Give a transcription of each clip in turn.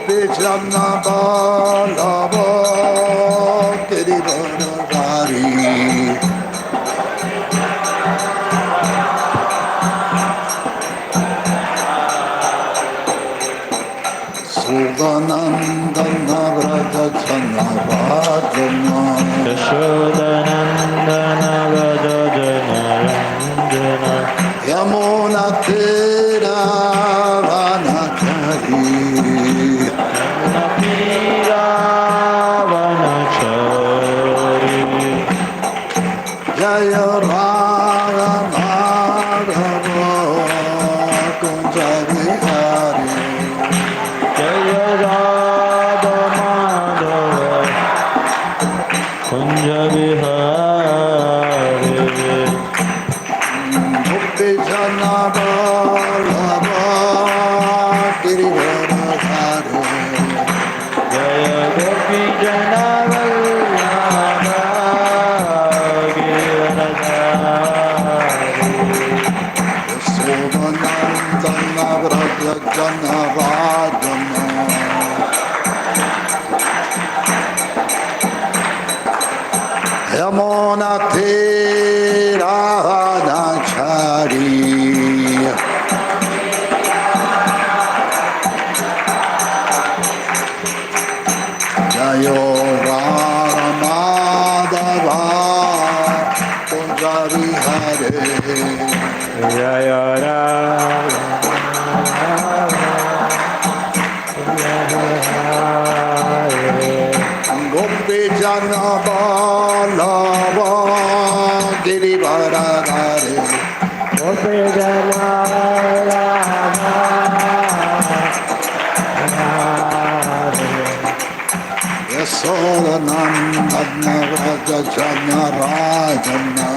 Gopijana Balava Girivadari Sudanandana Vrajajana Vajana Yashodanandana Vrajajana Ranjana Yamuna Tira Vanachari Yamuna Tira Vanachari Jaya Rara Madhava Kunja Vihari Jaya Radha Madhava Kunja Vihari Gopijana Balava Girivadari Jaya Gopi Jana Vallabha Giridhari Somanandana Vrajajana Vajana Yamuna Tira Vanachari Jayo Ramadava Kunjari Hare Jaya Radha Gopijana Balava Girivadari Gopi Jana Vallabha Yasodanandana Vrajajana Rajana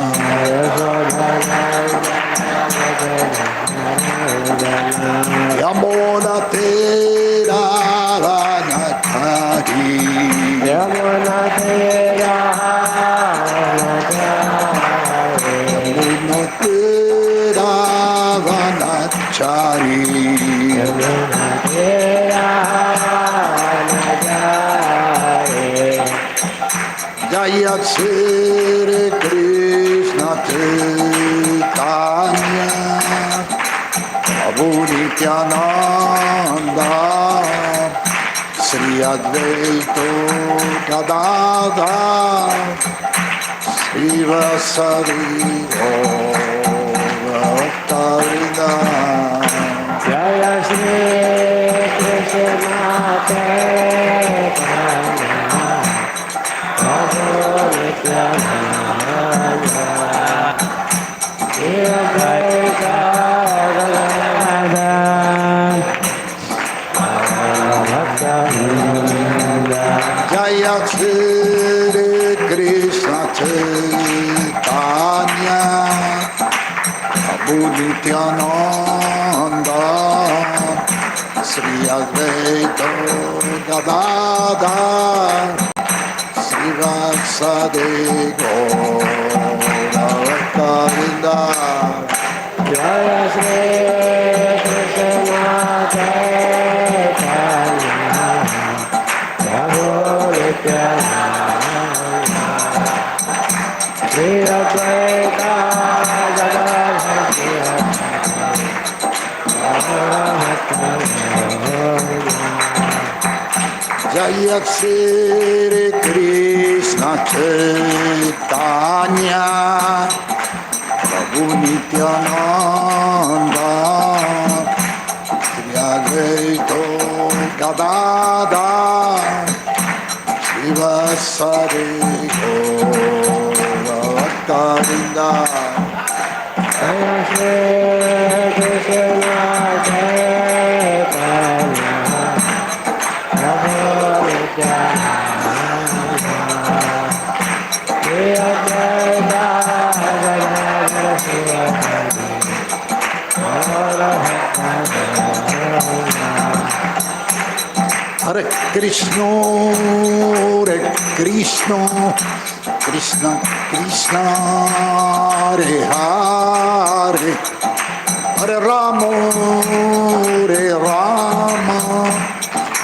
Yamuna Tira Vanachari Yamuna Tira Yamuna Tira Vanachari Yamuna Tira Jaya Shri Krishna Chaitanya Prabhu Nityananda Sri Advaita Gadadhar Sri Vasari Bhaktavinda Jaya Shri Krishna Chaitanya Prabhu Nityananda Sri Advaita Gadadhar Bhaktavinda Jaya Shri Krishna Chaitanya Prabhu Nityananda Sri Advaita Gadadhar Sri Vasari Bhaktavinda Jaya Shri Krishna Chaitanya Prabhu Nityananda Sri Advaita Gadadhar Jaya Shri Krishna Chaitanya Prabhu Nityananda Sri Advaita Gadadhar Sri Vasari Bhaktavinda Jaya Shri Krishna Chaitanya Prabhu Nityananda Sri Advaita Gadadhar Hare Krishna, Hare Krishna, Krishna Krishna, Hare Hare, Hare Rama, Hare Rama,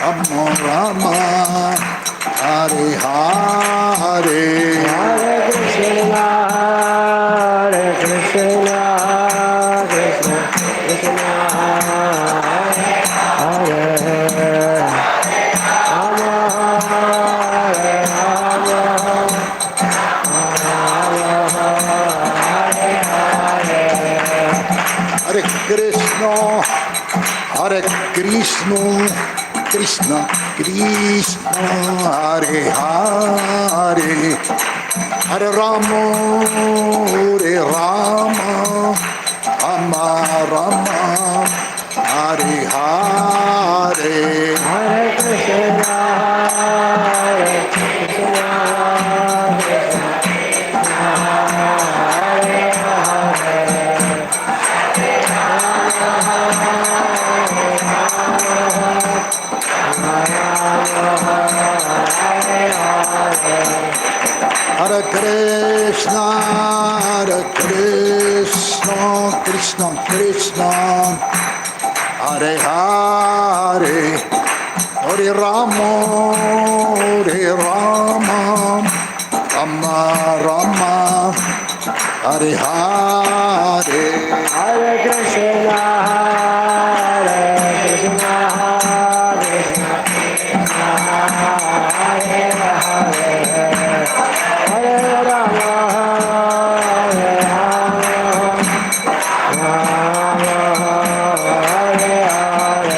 Rama Rama, Hare Hare, Hare Krishna, Krishna Krishna, Hare Rama, Hare Rama, Hare Krishna, Hare Krishna, Krishna Krishna, Hare Hare, Hare Rama, Hare Rama, Rama Rama, Hare Hare, Hare Krishna, Krishna Hare Krishna, Hare Krishna, Krishna Krishna, Hare Hare, Hare Rama, Hare Rama, Rama Rama, Hare Hare, Hare Krishna, Krishna Krishna, Hare Hare, Hare Rama, Hare Rama, Rama Hare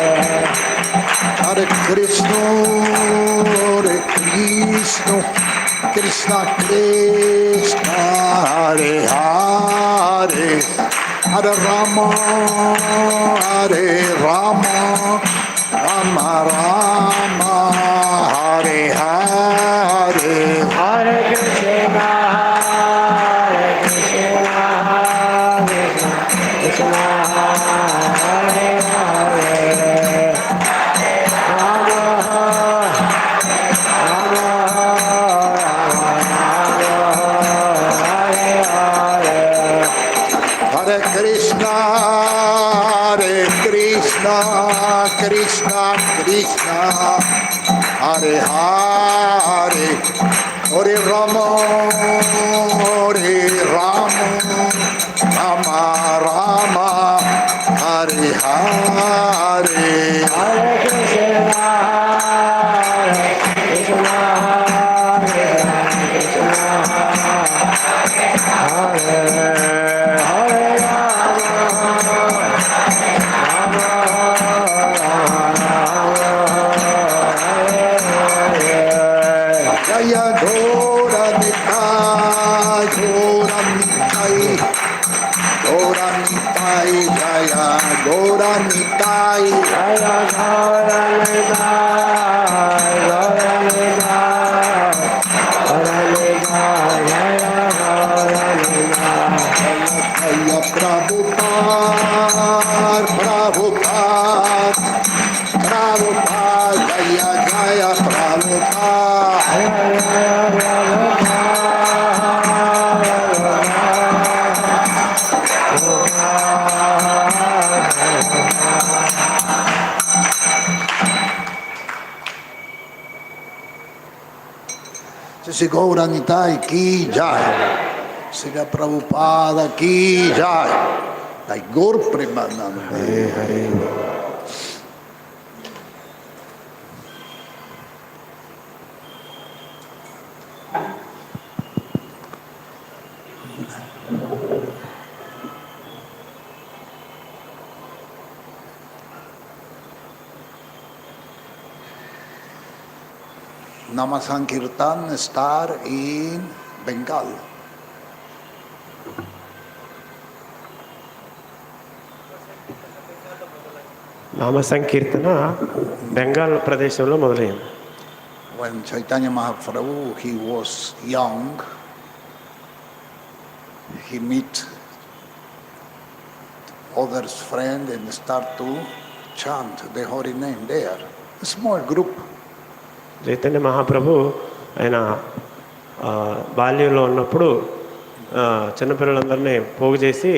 Hare. Hare Krishna, Hare Krishna, Krishna Krishna, Hare Hare, Hare Rama, Hare Rama, Rama Rama, Hare Hare, Hare Krishna, Krishna Krishna, Hare Hare, Rama Rama Hare Hare. Hare Krishna, Hare Krishna, Krishna Krishna, Hare Hare, Hare Rama, Hare Rama, Rama Rama, Hare Hare, Hare Krishna, Krishna Krishna, Hare Hare Rama, Rama Hare Hare. Jaya Gora Nitai, Gora Nitai, Gora Nitai, Jaya Gora Nitai, Jaya Gaura Nitai, Gaura Nitai, Gaura Nitai, Jaya Gaura Nitai. Jaya Prabhupada, Prabhupada, Prabhupada, Jaya Jaya Prabhupada, Jaya Jaya Shri Gaura Nitai ki jai, Shri Prabhupada ki jai, Jai Gaur Premanande. Hare Hare. Nama Sankirtan start in Bengal. నామ సంకీర్తన బెంగాల్ ప్రదేశంలో మొదలైంది. When Chaitanya Mahaprabhu, he was young, he meet others' friend and start to chant the holy name there. A small group. Chaitanya Mahaprabhu ఆయన బాల్యంలో ఉన్నప్పుడు చిన్నపిల్లలందరినీ పోగు చేసి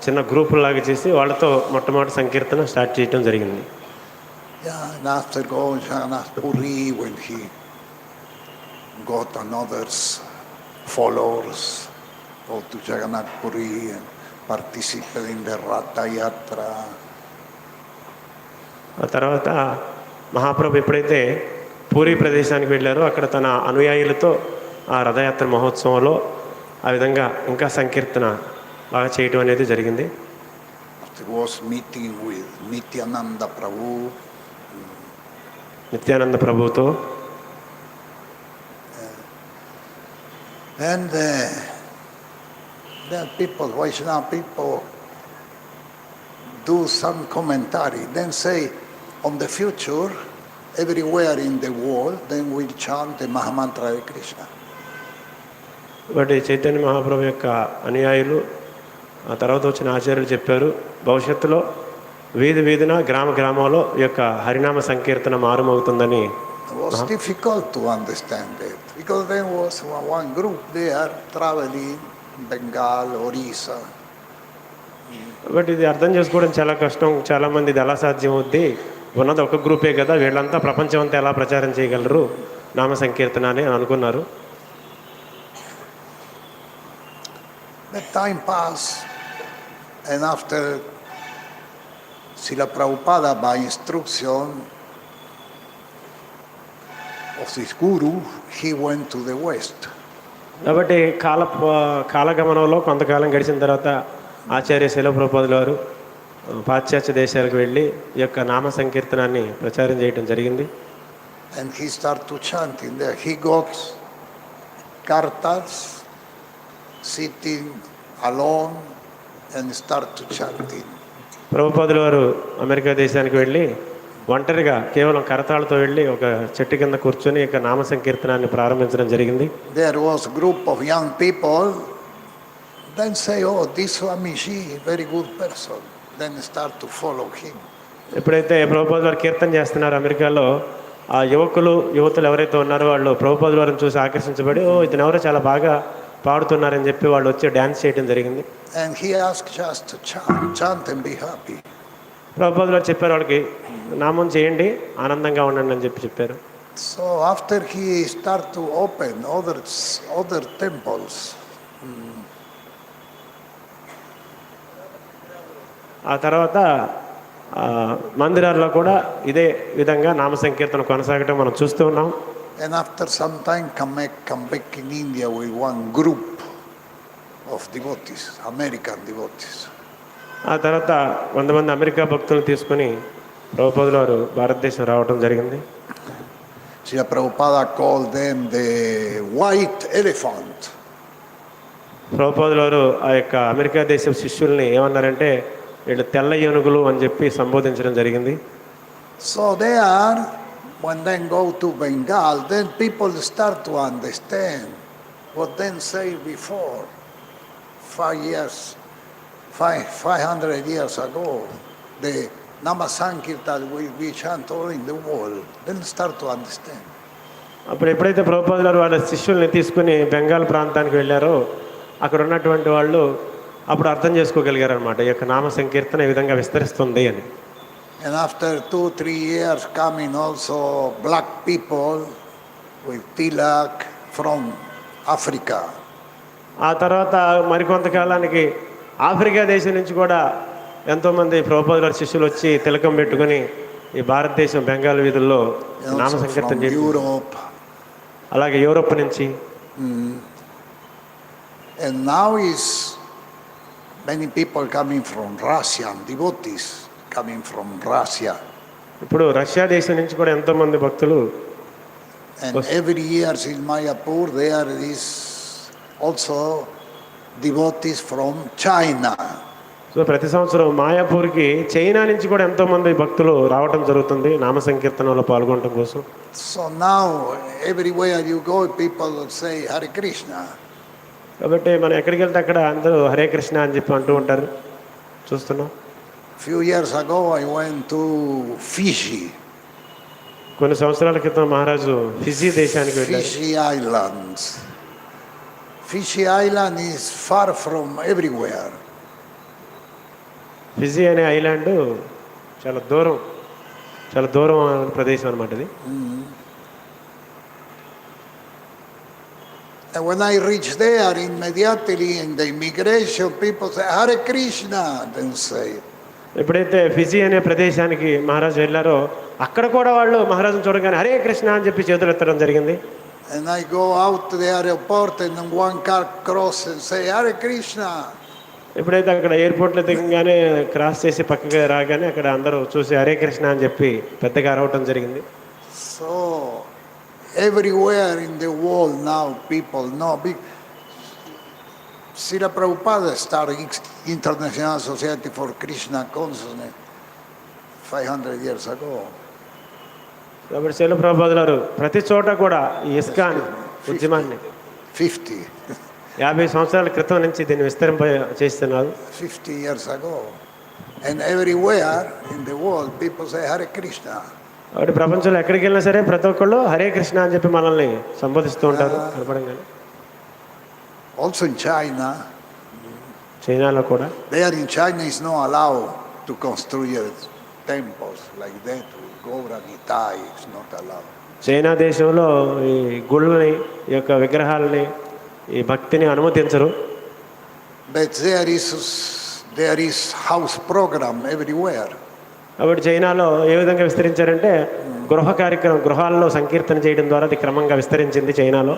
చిన్న గ్రూపులాగా చేసి వాళ్ళతో మొట్టమొదటి సంకీర్తన స్టార్ట్ చేయడం జరిగింది. Yeah, and after going Jagannath Puri, when he got another followers, go to Jagannath Puri and participate in the Ratha Yatra. ఆ తర్వాత మహాప్రభు ఎప్పుడైతే పూరీ ప్రదేశానికి వెళ్ళారో అక్కడ తన అనుయాయులతో ఆ రథయాత్ర మహోత్సవంలో ఆ విధంగా ఇంకా సంకీర్తన బాగా చేయటం అనేది జరిగింది. There was meeting with Nityananda Prabhu. Nityananda ప్రభుతో. And then people, Vaishnava people, do some commentary, then say, on the future, everywhere in the world, then we'll chant the Mahamantra of Krishna. But Chaitanya Mahaprabhu యొక్క అనుయాయులు ఆ తర్వాత వచ్చిన ఆచార్యులు చెప్పారు, భవిష్యత్తులో వీధి వీధిన గ్రామ గ్రామంలో ఈ యొక్క హరినామ సంకీర్తన మారుమవుతుందని. It was difficult to understand it because there was one group there traveling Bengal, Orissa. But ఇది అర్థం చేసుకోవడం చాలా కష్టం. చాలామంది ఇది ఎలా సాధ్యం అవుద్ది, ఉన్నది ఒక గ్రూపే కదా, వీళ్ళంతా ప్రపంచం అంతా ఎలా ప్రచారం చేయగలరు నామ సంకీర్తన అని అనుకున్నారు. The time passed, and after Srila Prabhupada, by instruction of his guru, he went to the West. కాబట్టి కాలగమనంలో కొంతకాలం గడిచిన తర్వాత ఆచార్య శిల ప్రభుపాదుల వారు పాశ్చాత్య దేశాలకు వెళ్ళి ఈ యొక్క నామ సంకీర్తనాన్ని ప్రచారం చేయడం జరిగింది. And he started to chant in there. He got kartals, sitting alone, and started to chanting. ప్రభుపాదుల వారు అమెరికా దేశానికి వెళ్ళి ఒంటరిగా కేవలం కరతాళతో వెళ్ళి ఒక చెట్టు కింద కూర్చొని ఇక నామ సంకీర్తనాన్ని ప్రారంభించడం జరిగింది. There was a group of young people, then say, oh, this Swamiji, very good person. Then start to follow him. ఎప్పుడైతే ప్రభుపాదుల వారు కీర్తన చేస్తున్నారు అమెరికాలో, ఆ యువతులు ఎవరైతే ఉన్నారో వాళ్ళు ప్రభుపాదుల వారిని చూసి ఆకర్షించబడి, ఓ ఇతను ఎవరో చాలా బాగా పాడుతున్నారని చెప్పి వాళ్ళు వచ్చి డ్యాన్స్ చేయడం జరిగింది. And he asked just to chant and be happy. ప్రభుపాదుల వారు చెప్పారు వాళ్ళకి, నామం చేయండి, ఆనందంగా ఉండండి అని చెప్పారు. So after he started to open other temples, ఆ తర్వాత మందిరాల్లో కూడా ఇదే విధంగా నామ సంకీర్తన కొనసాగటం మనం చూస్తూ ఉన్నాం. and after some time come back in India with one group of devotees, American devotees. ఆ తర్వాత 100 మంది అమెరికా భక్తులను తీసుకొని ప్రభుపాదుల వారు భారతదేశం రావడం జరిగింది. Srila Prabhupada called them the white elephant. ప్రభుపాదుల వారు ఆ యొక్క అమెరికా దేశ శిష్యుల్ని ఏమన్నారంటే వీళ్ళు తెల్ల ఏనుగులు అని చెప్పి సంబోధించడం జరిగింది. So there, when then go to Bengal, then people start to understand what then say before 500 years ago, the Nama Sankirtan will be chanted all in the world. Then start to understand. అప్పుడు ఎప్పుడైతే ప్రభుపాదుల వారు వాళ్ళ శిష్యుల్ని తీసుకుని బెంగాల్ ప్రాంతానికి వెళ్ళారో అక్కడ ఉన్నటువంటి వాళ్ళు అప్పుడు అర్థం చేసుకోగలిగారు అనమాట, ఈ యొక్క నామ సంకీర్తన ఈ విధంగా విస్తరిస్తుంది అని. And after 2-3 years coming also black people with tilak from Africa. ఆ తర్వాత మరికొంతకాలానికి ఆఫ్రికా దేశం నుంచి కూడా ఎంతోమంది ప్రభుపాదుల వారి శిష్యులు వచ్చి తిలకం పెట్టుకుని ఈ భారతదేశం బెంగాల్ వీధుల్లో నామ సంకీర్తన చేశారు. అలాగే యూరోప్ నుంచి. And now is many people coming from Russia, devotees coming from Russia. ఇప్పుడు రష్యా దేశం నుంచి కూడా ఎంతోమంది భక్తులు. And every year in Mayapur there is also devotees from China. So ప్రతి సంవత్సరం మాయాపూర్కి చైనా నుంచి కూడా ఎంతోమంది భక్తులు రావటం జరుగుతుంది నామ సంకీర్తనలో పాల్గొనడం కోసం. So now everywhere you go people will say Hare Krishna. కాబట్టి మనం ఎక్కడికి వెళ్తే అక్కడ అందరూ హరే కృష్ణ అని చెప్పి అంటూ ఉంటారు, చూస్తున్నాం. Few years ago I went to Fiji. కొన్ని సంవత్సరాల క్రితం మహారాజు ఫిజీ దేశానికి వెళ్ళారు. Fiji Islands. Fiji Island is far from everywhere. Fiji అనే ఐలాండ్ చాలా దూరం, చాలా దూరం ప్రదేశం అనమాట ఇది. And when I reached there, immediately in the immigration, people say, Hare Krishna, then say. ఎప్పుడైతే ఫిజీ అనే ప్రదేశానికి మహారాజు వెళ్ళారో అక్కడ కూడా వాళ్ళు మహారాజును చూడగానే హరే కృష్ణ అని చెప్పి చేతులు ఎత్తడం జరిగింది. And I go out to the airport and then one car cross and say, Hare Krishna. ఎప్పుడైతే అక్కడ ఎయిర్పోర్ట్లో దిగగానే క్రాస్ చేసి పక్కకి రాగానే అక్కడ అందరూ చూసి హరే కృష్ణ అని చెప్పి పెద్దగా అరవటం జరిగింది. So everywhere in the world now people know. Srila Prabhupada started International Society for Krishna Consciousness 500 years ago. కాబట్టి శీల ప్రభుపాదులు గారు ప్రతి చోట కూడా ఈ ఇస్కాన్ ఉద్యమాన్ని 50 సంవత్సరాల క్రితం నుంచి దీన్ని విస్తరింప చేస్తున్నారు. 50 years ago. And everywhere in the world people say Hare Krishna. కాబట్టి ప్రపంచంలో ఎక్కడికి వెళ్ళినా సరే ప్రతి ఒక్కళ్ళు హరే కృష్ణ అని చెప్పి మనల్ని సంబోధిస్తూ ఉంటారు కనపడంగానే. Also in China. చైనాలో కూడా. There in China is not allowed to construct temples like that. Gobra Gitai is not allowed. China దేశంలో ఈ గుళ్ళని ఈ యొక్క విగ్రహాలని ఈ భక్తిని అనుమతించరు. But there is house program everywhere. కాబట్టి చైనాలో ఏ విధంగా విస్తరించారంటే గృహాల్లో సంకీర్తన చేయడం ద్వారా అది క్రమంగా విస్తరించింది చైనాలో.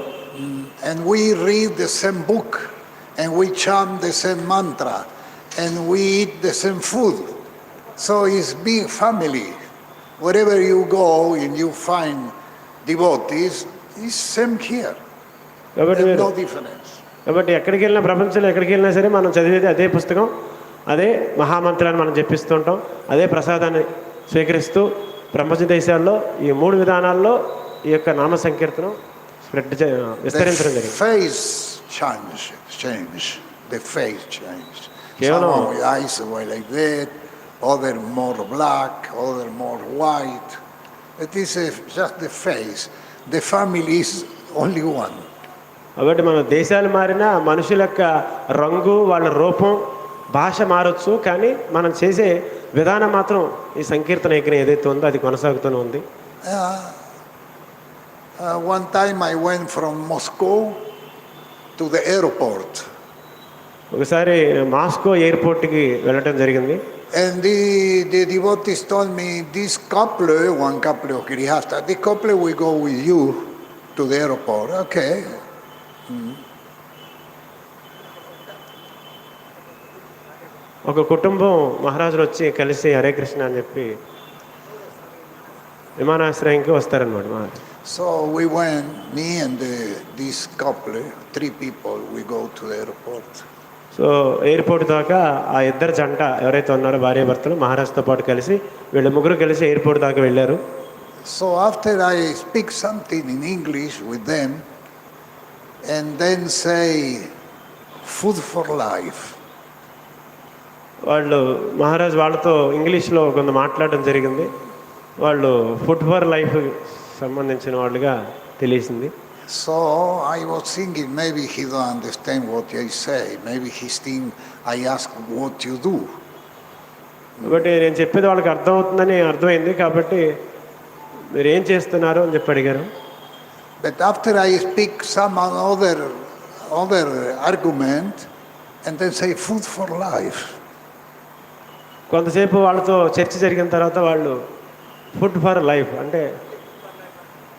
And we read the same book and we chant the same mantra and we eat the same food. So it's big family. Wherever you go and you find devotees, it's same here. There's no difference. కాబట్టి ఎక్కడికి వెళ్ళినా ప్రపంచంలో ఎక్కడికి వెళ్ళినా సరే మనం చదివేది అదే పుస్తకం, అదే మహామంత్రాన్ని మనం జపిస్తుంటాం, అదే ప్రసాదాన్ని స్వీకరిస్తూ ప్రపంచ దేశాల్లో ఈ 3 విధానాల్లో ఈ యొక్క నామ సంకీర్తనం విస్తరించడం జరిగింది. Face change. The face changed. Some eyes were like that, other more black, other more white. It is just the face. The family is only one. కాబట్టి మన దేశాలు మారినా మనుషుల యొక్క రంగు, వాళ్ళ రూపం, భాష మారొచ్చు, కానీ మనం చేసే విధానం మాత్రం ఈ సంకీర్తన యజ్ఞం ఏదైతే ఉందో అది కొనసాగుతూనే ఉంది. One time I went from Moscow to the airport. ఒకసారి మాస్కో ఎయిర్పోర్ట్కి వెళ్ళటం జరిగింది. And the devotees told me, this couple, one couple of Grihasta, the couple will go with you to the airport. Okay. ఒక కుటుంబం మహారాజులు వచ్చి కలిసి హరే కృష్ణ అని చెప్పి విమానాశ్రయంకి వస్తారనమాట మహారాజు. So we went, me and this couple, 3 people, we go to the airport. So airport దాకా ఆ ఇద్దరు జంట ఎవరైతే ఉన్నారో భార్యాభర్తలు మహారాజుతో పాటు కలిసి వీళ్ళు ముగ్గురు కలిసి ఎయిర్పోర్ట్ దాకా వెళ్ళారు. So after I speak something in English with them and then say food for life. వాళ్ళు మహారాజు వాళ్ళతో ఇంగ్లీష్లో కొంత మాట్లాడడం జరిగింది. వాళ్ళు ఫుడ్ ఫర్ లైఫ్ సంబంధించిన వాళ్ళుగా తెలిసింది. So I was thinking maybe he don't understand what I say. Maybe he think I ask what you do. కాబట్టి నేను చెప్పేది వాళ్ళకి అర్థమవుతుందని అర్థమైంది, కాబట్టి మీరు ఏం చేస్తున్నారు అని చెప్పి అడిగారు. But after I speak some other argument and then say food for life. కొంతసేపు వాళ్ళతో చర్చ జరిగిన తర్వాత వాళ్ళు ఫుడ్ ఫర్ లైఫ్ అంటే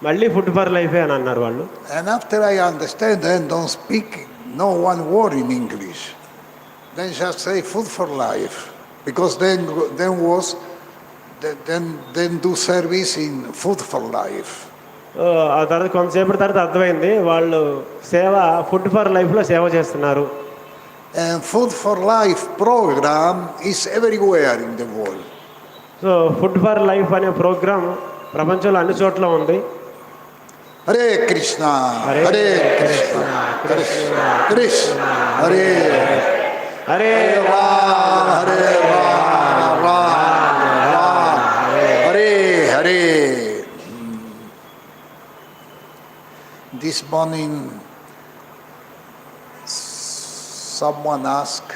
మళ్ళీ ఫుడ్ ఫర్ లైఫే అని అన్నారు వాళ్ళు. And after I understand, then don't speak no one word in English. Then just say food for life, because then do service in food for life. ఆ తర్వాత కొంతసేపటి తర్వాత అర్థమైంది వాళ్ళు సేవ ఫుడ్ ఫర్ లైఫ్లో సేవ చేస్తున్నారు. And food for life program is everywhere in the world. So food for life అనే ప్రోగ్రామ్ ప్రపంచంలో అన్ని చోట్ల ఉంది. Hare Krishna, Hare Krishna, Krishna Krishna, Hare Hare Ram, Hare Ram, Ram Ram, Hare Hare. This morning someone asked,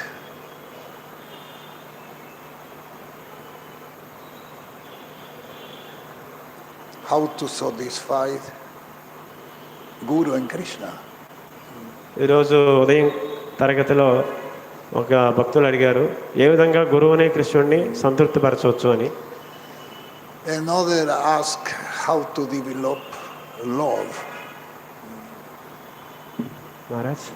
how to satisfy Guru and Krishna. ఈరోజు ఉదయం తరగతిలో ఒక భక్తులు అడిగారు ఏ విధంగా గురువుని కృష్ణుడిని సంతృప్తిపరచవచ్చు అని. Another asked how to develop love. Maharaj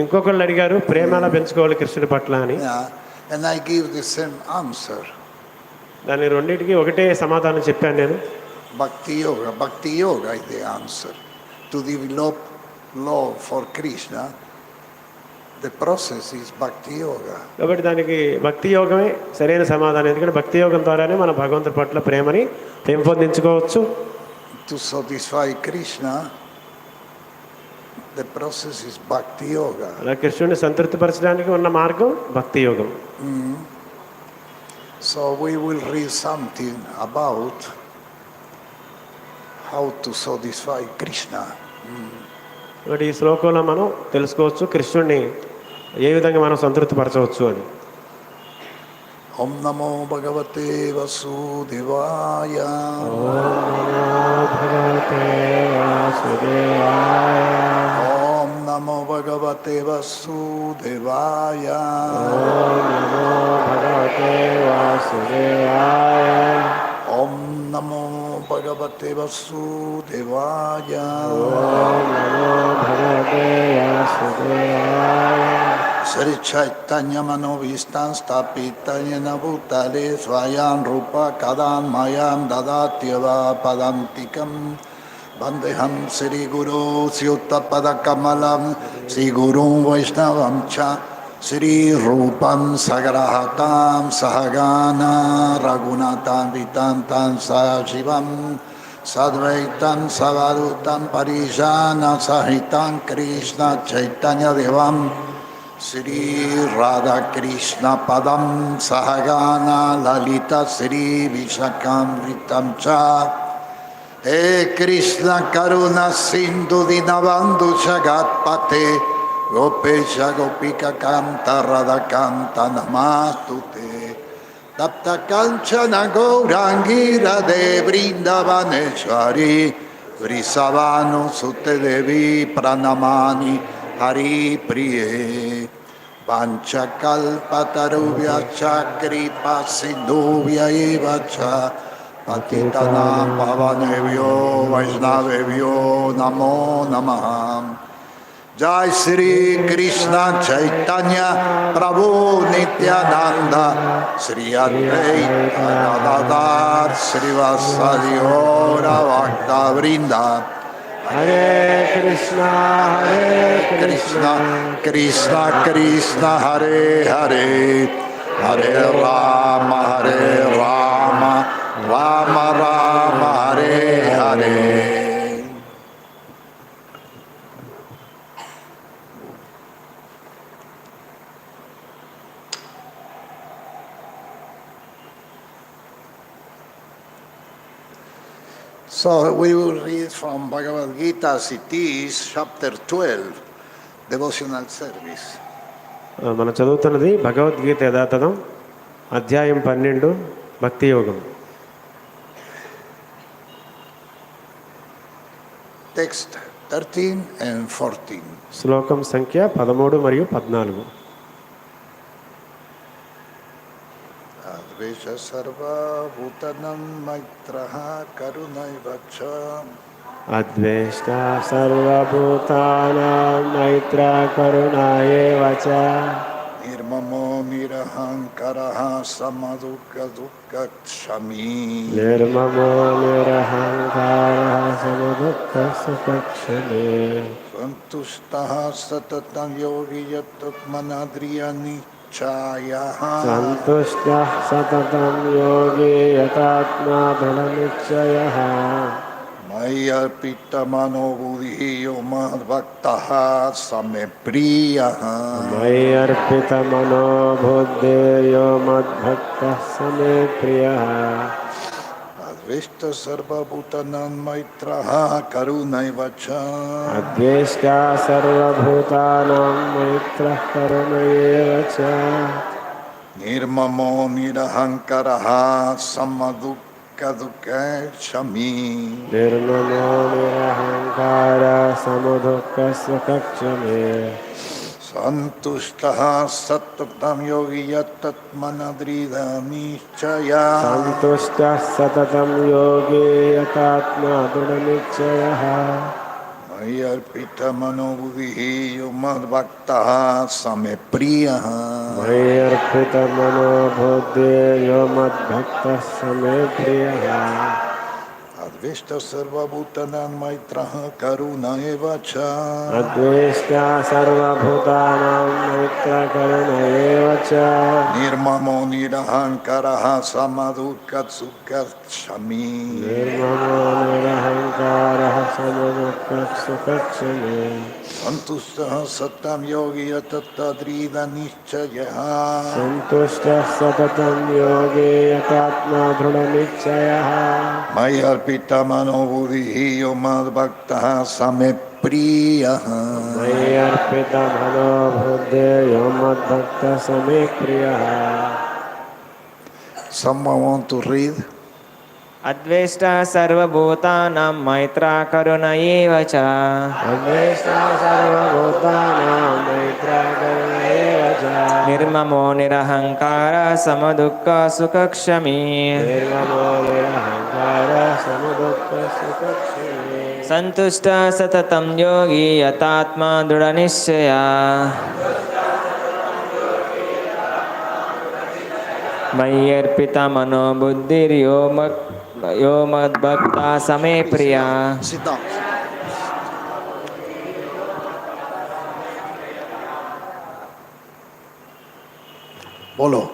ఇంకొకళ్ళు అడిగారు ప్రేమ ఎలా పెంచుకోవాలి కృష్ణుడి పట్ల అని. Yeah, and I give the same answer. దాని రెండింటికి ఒకటే సమాధానం చెప్పాను నేను. Bhakti yoga is the answer. To develop love for Krishna, the process is bhakti yoga. కాబట్టి దానికి భక్తి యోగమే సరైన సమాధానం. ఎందుకంటే భక్తి యోగం ద్వారానే మన భగవంతుడి పట్ల ప్రేమని పెంపొందించుకోవచ్చు. To satisfy Krishna, the process is bhakti yoga. అలా కృష్ణుడిని సంతృప్తిపరచడానికి ఉన్న మార్గం భక్తి యోగం. So we will read something about how to satisfy Krishna. కాబట్టి ఈ శ్లోకంలో మనం తెలుసుకోవచ్చు కృష్ణుడిని ఏ విధంగా మనం సంతృప్తిపరచవచ్చు అని. Om Namo Bhagavate Vasudevaya. Om Namo Bhagavate Vasudevaya. Om Namo Bhagavate Vasudevaya. Sri Chaitanya Manovistan Stapitanya Bhutale Swayam Rupa Kadan Mayam Dadatyava Padantikam Bandeham Sri Guru Syuttapada Kamalam Sri Gurum Vaishnavam Cha Sri Rupam Sagrahatam Sahagana Raghunatam Vitantam Sajivam Sadvaitam Savadutam Parijana Sahitam Krishna Chaitanya Devam Sri Radha Krishna Padam Sahagana Lalita Sri Vishakam Vitam Cha He Krishna Karuna Sindhu Dinabandhu Jagatpate Gopesha Gopika Kanta Radha Kanta Namastute Tapta Kanchana Gaurangi Radhe Vrindavaneshwari Vrisavanu Sute Devi Pranamani Hari Priye Panchakalpatarubhya Kripa Sindhuvya Evacha Patitanam Pavanevyo Vaishnavevyo Namo Namah. Jai Sri Krishna Chaitanya Prabhu Nityananda Sri Advaita Gadadhar Sri Vasadi Ora Bhakta Vrinda. Hare Krishna Krishna Krishna Krishna Hare Hare Hare Rama Rama Rama Hare Hare. So we will read from Bhagavad Gita as it is, chapter 12, devotional service. మనం చదువుతున్నది భగవద్గీత యథాతథం అధ్యాయం 12 భక్తి యోగం. Text 13 and 14. శ్లోకం సంఖ్య 13 మరియు 14. Advesha sarva bhutanam maitraha karunaivacha. అద్వేష్ట సర్వభూతానాం Maitra కరుణాయేవచ. Nirmamo nirahankaraha samadukha dukkha kshami. నిర్మమో నిరహంకారః సమదుఃఖ సుఖక్షమే. Santushtaha satatam yogi yatatmanadriyani chayah. సంతుష్టః సతతం యోగి యతాత్మా దృఢనిశ్చయః. Maya pita mano buddhi yomad bhaktaha same priyaha. మయి Arpita మనోబుద్ధేయో మద్భక్తః సమే ప్రియః. Advesta sarva bhutanam maitraha karunaivacha. అద్వేష్ట సర్వభూతానాం మైత్రః కరుణయేవ చ. Nirmamo nirahankaraha samadukha Sukha Dukkha Kshami. Nirmamo Nirahankara Samudukha Sukha Kshami. Santushtaha Satatam Yogi Yatatmanadrida Nichaya. Santushta Satatam Yogi Yatatma Dudanichayaha. Mayarpita Manobuddhi Yumad Bhaktaha Same Priyaha. Mayarpita Mano Buddhi Yomad Bhakta Same Priyaha. Advishta Sarva Bhutanan Maitraha Karuna Evacha. Adveshta Sarva Bhutanam Maitra Karuna Evacha. Nirmamo Nirahankaraha Samadukha Sukha Kshami. Nirmamo Nirahankara Samadukha Sukha Kshami. Santushtaha Satam Yogi Yatatadrida Nichayaha. Santushta Satatam Yogi Yatatma Dhrudha Nichayaha. Mayarpita Manobuddhi Yomad Bhaktaha Same Priyaha. Mayarpita Mano Buddhi Yomad Bhakta Same Priyaha. Someone want to read? Adveshta sarva bhutanam maitra karuna eva cha. Adveshta Sarva Bhutanam Maitra Karuna Evacha. Nirmamo nirahankara samadukha sukha kshami. Nirmamo Nirahankara Samudukha Sukha Kshami. Santushta satatam yogi yatatma dudha nishchaya. Mayarpita mano buddhir yomad bhakta same priya. Sit down. Bolo.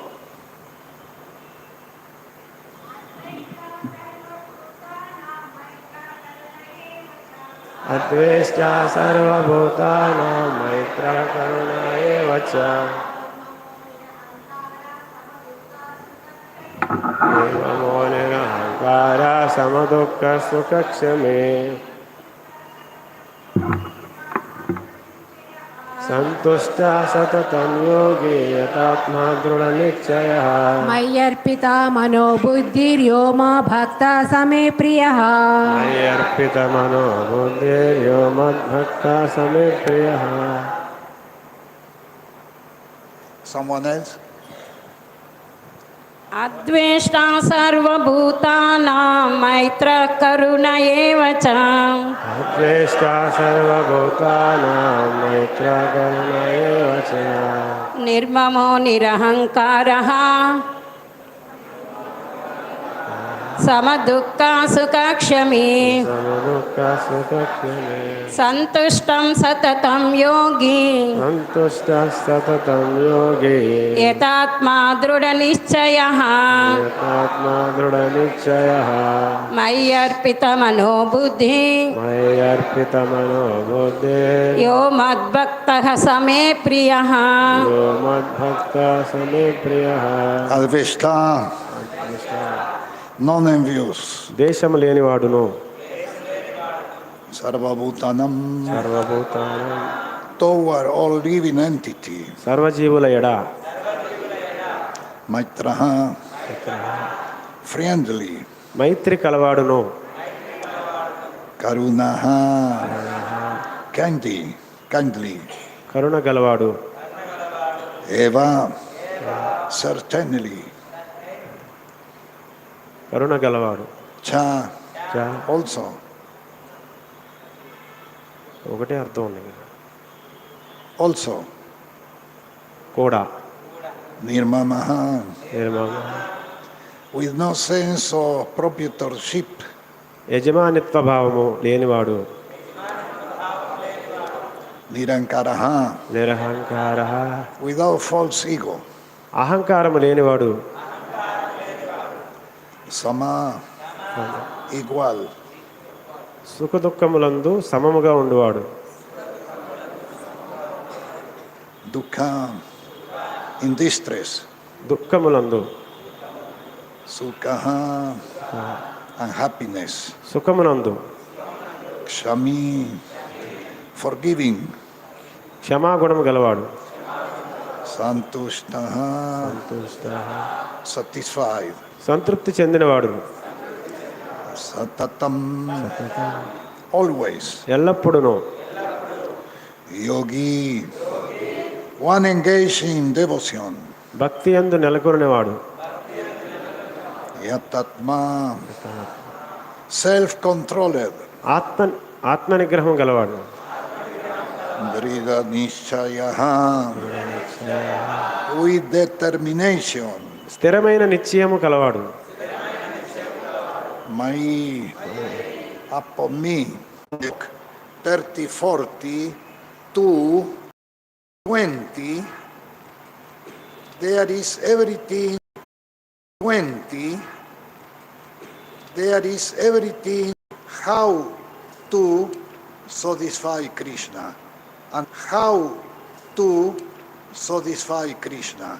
Adveshta Sarva Bhutanam Maitra Karuna Evacha. Nirmamo Nirahankara Samadukha Sukha Kshami. Santushta Satatam Yogi Yatatma Dhrudha Nichayaha. मय्यर्पिता मनो बुद्धिर्योमा भक्ता समे प्रियः Mayarpita Mano Buddhi Yomad Bhakta Same Priyaha. Someone else? अद्वेष्टा सर्वभूतानां मैत्र करुण एव च Adveshta Sarva Bhutanam Maitra Karuna Evacha. निर्ममो निरहङ्कारः समदुःखा सुखक्षमी Samudukha Sukha Kshami. सन्तुष्टं सततं योगी Santushta Satatam Yogi यतात्मा दृढनिश्चयः Yatatma Dhrudha Nichayaha. मय्यर्पितमनो बुद्धि Mayarpita Mano Buddhi यो मद्भक्तः समे प्रियः Yomad Bhakta Same Priyaha. Advishta, non-envious, దేశము లేనివాడును Sarvabhutanam, సర్వభూతానం toward all living entity, సర్వజీవుల ఎడ Maitraha, friendly, మైత్రి కలవాడును Karunaha, kindly, కరుణ గలవాడు Eva, certainly, కరుణ గలవాడు Cha, చా- also, ఒకటే అర్థం ఉంది also, కూడా Nirmamaha, నిర్మమ with no sense of proprietorship, యజమానిత్వ భావము లేనివాడు Nirankaraha, నిరహంకార without false ego, అహంకారము లేనివాడు Sama, igual, సుఖ దుఃఖములందు సమముగా ఉండువాడు Dukkha, in distress, దుఃఖములందు Sukhaha, and happiness, సుఖమునందు Kshami, forgiving, క్షమాగుణము గలవాడు Santushtaha, satisfied, సంతృప్తి చెందినవాడు Satatam. Always. ఎల్లప్పుడూ Yogi. One engaged in devotion. భక్తి యందు నెలకొనేవాడు. Yatatma. Self-controlled. ఆత్మ నిగ్రహం గలవాడు. Drida Nishayaha. With determination. స్థిరమైన నిశ్చయము కలవాడు. My upon me 30, 40 to 20. There is everything 20. There is everything how to satisfy Krishna and how to satisfy Krishna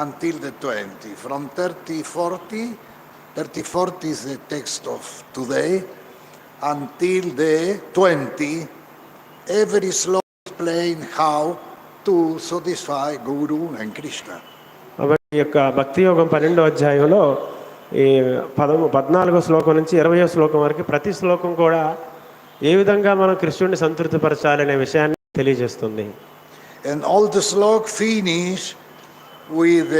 until the 20. From 30, 40 is the text of today, until the 20, every sloka explain how to satisfy Guru and Krishna. కాబట్టి ఈ యొక్క భక్తి యోగం 12వ అధ్యాయంలో ఈ 14వ శ్లోకం నుంచి 20వ శ్లోకం వరకు ప్రతి శ్లోకం కూడా ఏ విధంగా మనం కృష్ణుడిని సంతృప్తిపరచాలనే విషయాన్ని తెలియజేస్తుంది. And all the sloka finish with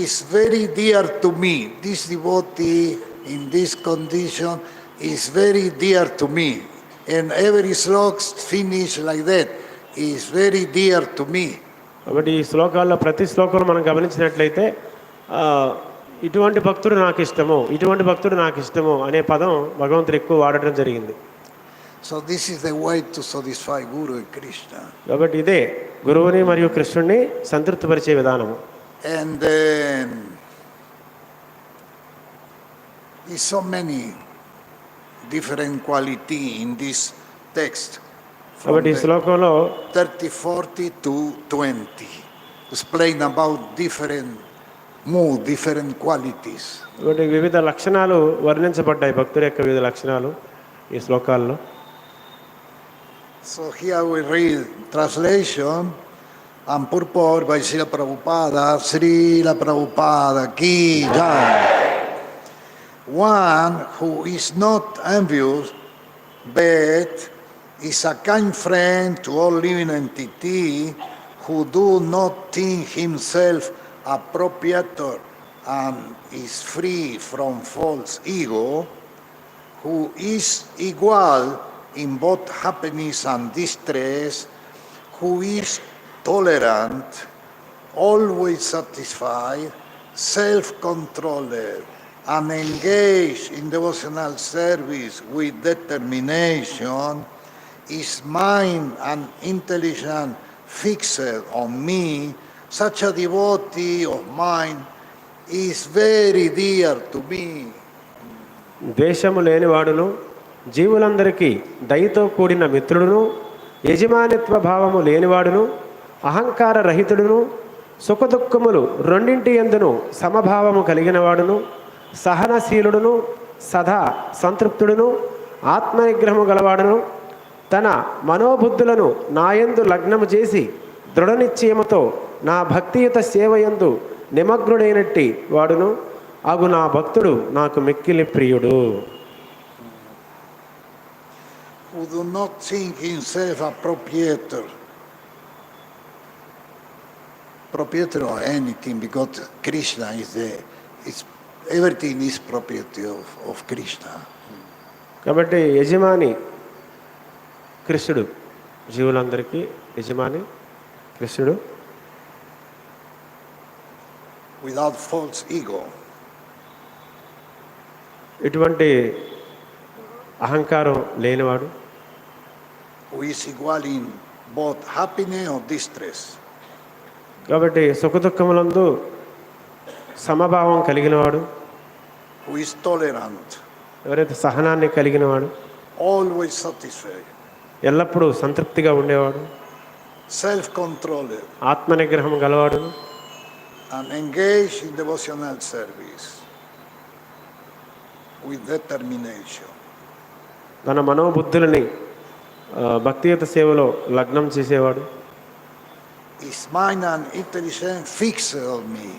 is very dear to me. This devotee in this condition is very dear to me. And every sloka finish like that is very dear to me. కాబట్టి ఈ శ్లోకాల్లో ప్రతి శ్లోకంలో మనం గమనించినట్లయితే ఇటువంటి భక్తుడు నాకు ఇష్టము, ఇటువంటి భక్తుడు నాకు ఇష్టము అనే పదం భగవంతుడు ఎక్కువ వాడటం జరిగింది. So this is the way to satisfy Guru and Krishna. కాబట్టి ఇదే గురువుని మరియు కృష్ణుడిని సంతృప్తిపరిచే విధానము. And then is so many different quality in this text. కాబట్టి ఈ శ్లోకంలో 30, 40 to 20. Explain about different mood, different qualities. కాబట్టి వివిధ లక్షణాలు వర్ణించబడ్డాయి, భక్తుల యొక్క వివిధ లక్షణాలు ఈ శ్లోకాల్లో. So here we read translation and purport by Srila Prabhupada ki jai. One who is not envious but is a kind friend to all living entity, who do not think himself a proprietor and is free from false ego, who is equal in both happiness and distress, who is tolerant, always satisfied, self-controlled, and engaged in devotional service with determination, is mind and intelligence fixed on me. Such a devotee of mine is very dear to me. ద్వేషము లేనివాడును, జీవులందరికీ దయతో కూడిన మిత్రుడును, యజమానిత్వ భావము లేనివాడును, అహంకార రహితుడును, సుఖదుఖములు రెండింటి యందును సమభావము కలిగినవాడును, సహనశీలుడును, సదా సంతృప్తుడును, ఆత్మనిగ్రహము గలవాడును, తన మనోబుద్ధులను నాయందు లగ్నము చేసి దృఢనిశ్చయముతో నా భక్తియుత సేవయందు నిమగ్నుడైనట్టి వాడును అగు నా భక్తుడు నాకు మిక్కిలి ప్రియుడు. Who do not think himself a proprietor of anything, because Krishna everything is property of Krishna. కాబట్టి యజమాని కృష్ణుడు, జీవులందరికీ యజమాని కృష్ణుడు. Without false ego. ఇటువంటి అహంకారం లేనివాడు. Who is equal in both happiness or distress. కాబట్టి సుఖదుఖములందు సమభావం కలిగినవాడు. Who is tolerant. ఎవరైతే సహనాన్ని కలిగినవాడు. Always satisfied. ఎల్లప్పుడూ సంతృప్తిగా ఉండేవాడు. Self-controlled. ఆత్మనిగ్రహం గలవాడు. And engaged in devotional service with determination. తన మనోబుద్ధులని భక్తియుత సేవలో లగ్నం చేసేవాడు. His mind and intelligence fixed on me.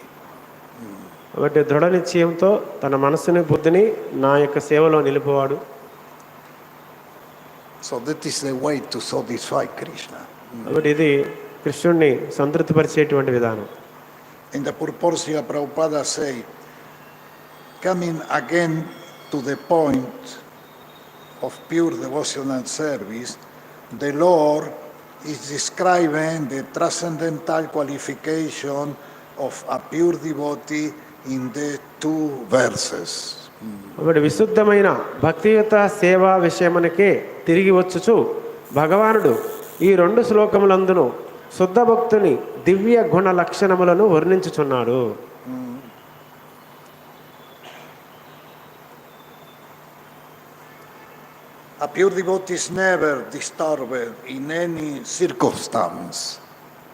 కాబట్టి దృఢ నిశ్చయంతో తన మనస్సుని బుద్ధిని నా యొక్క సేవలో నిలిపేవాడు. So that is the way to satisfy Krishna. కాబట్టి ఇది కృష్ణుడిని సంతృప్తిపరిచేటువంటి విధానం. In the purport, Srila Prabhupada say, coming again to the point of pure devotional service, the Lord is describing the transcendental qualification of a pure devotee in the 2 verses. కాబట్టి విశుద్ధమైన భక్తియుత సేవా విషయమునకే తిరిగి వచ్చుచు భగవానుడు ఈ 2 శ్లోకములందును శుద్ధ భక్తుని దివ్య గుణ లక్షణములను వర్ణించుచున్నాడు. A pure devotee is never disturbed in any circumstance.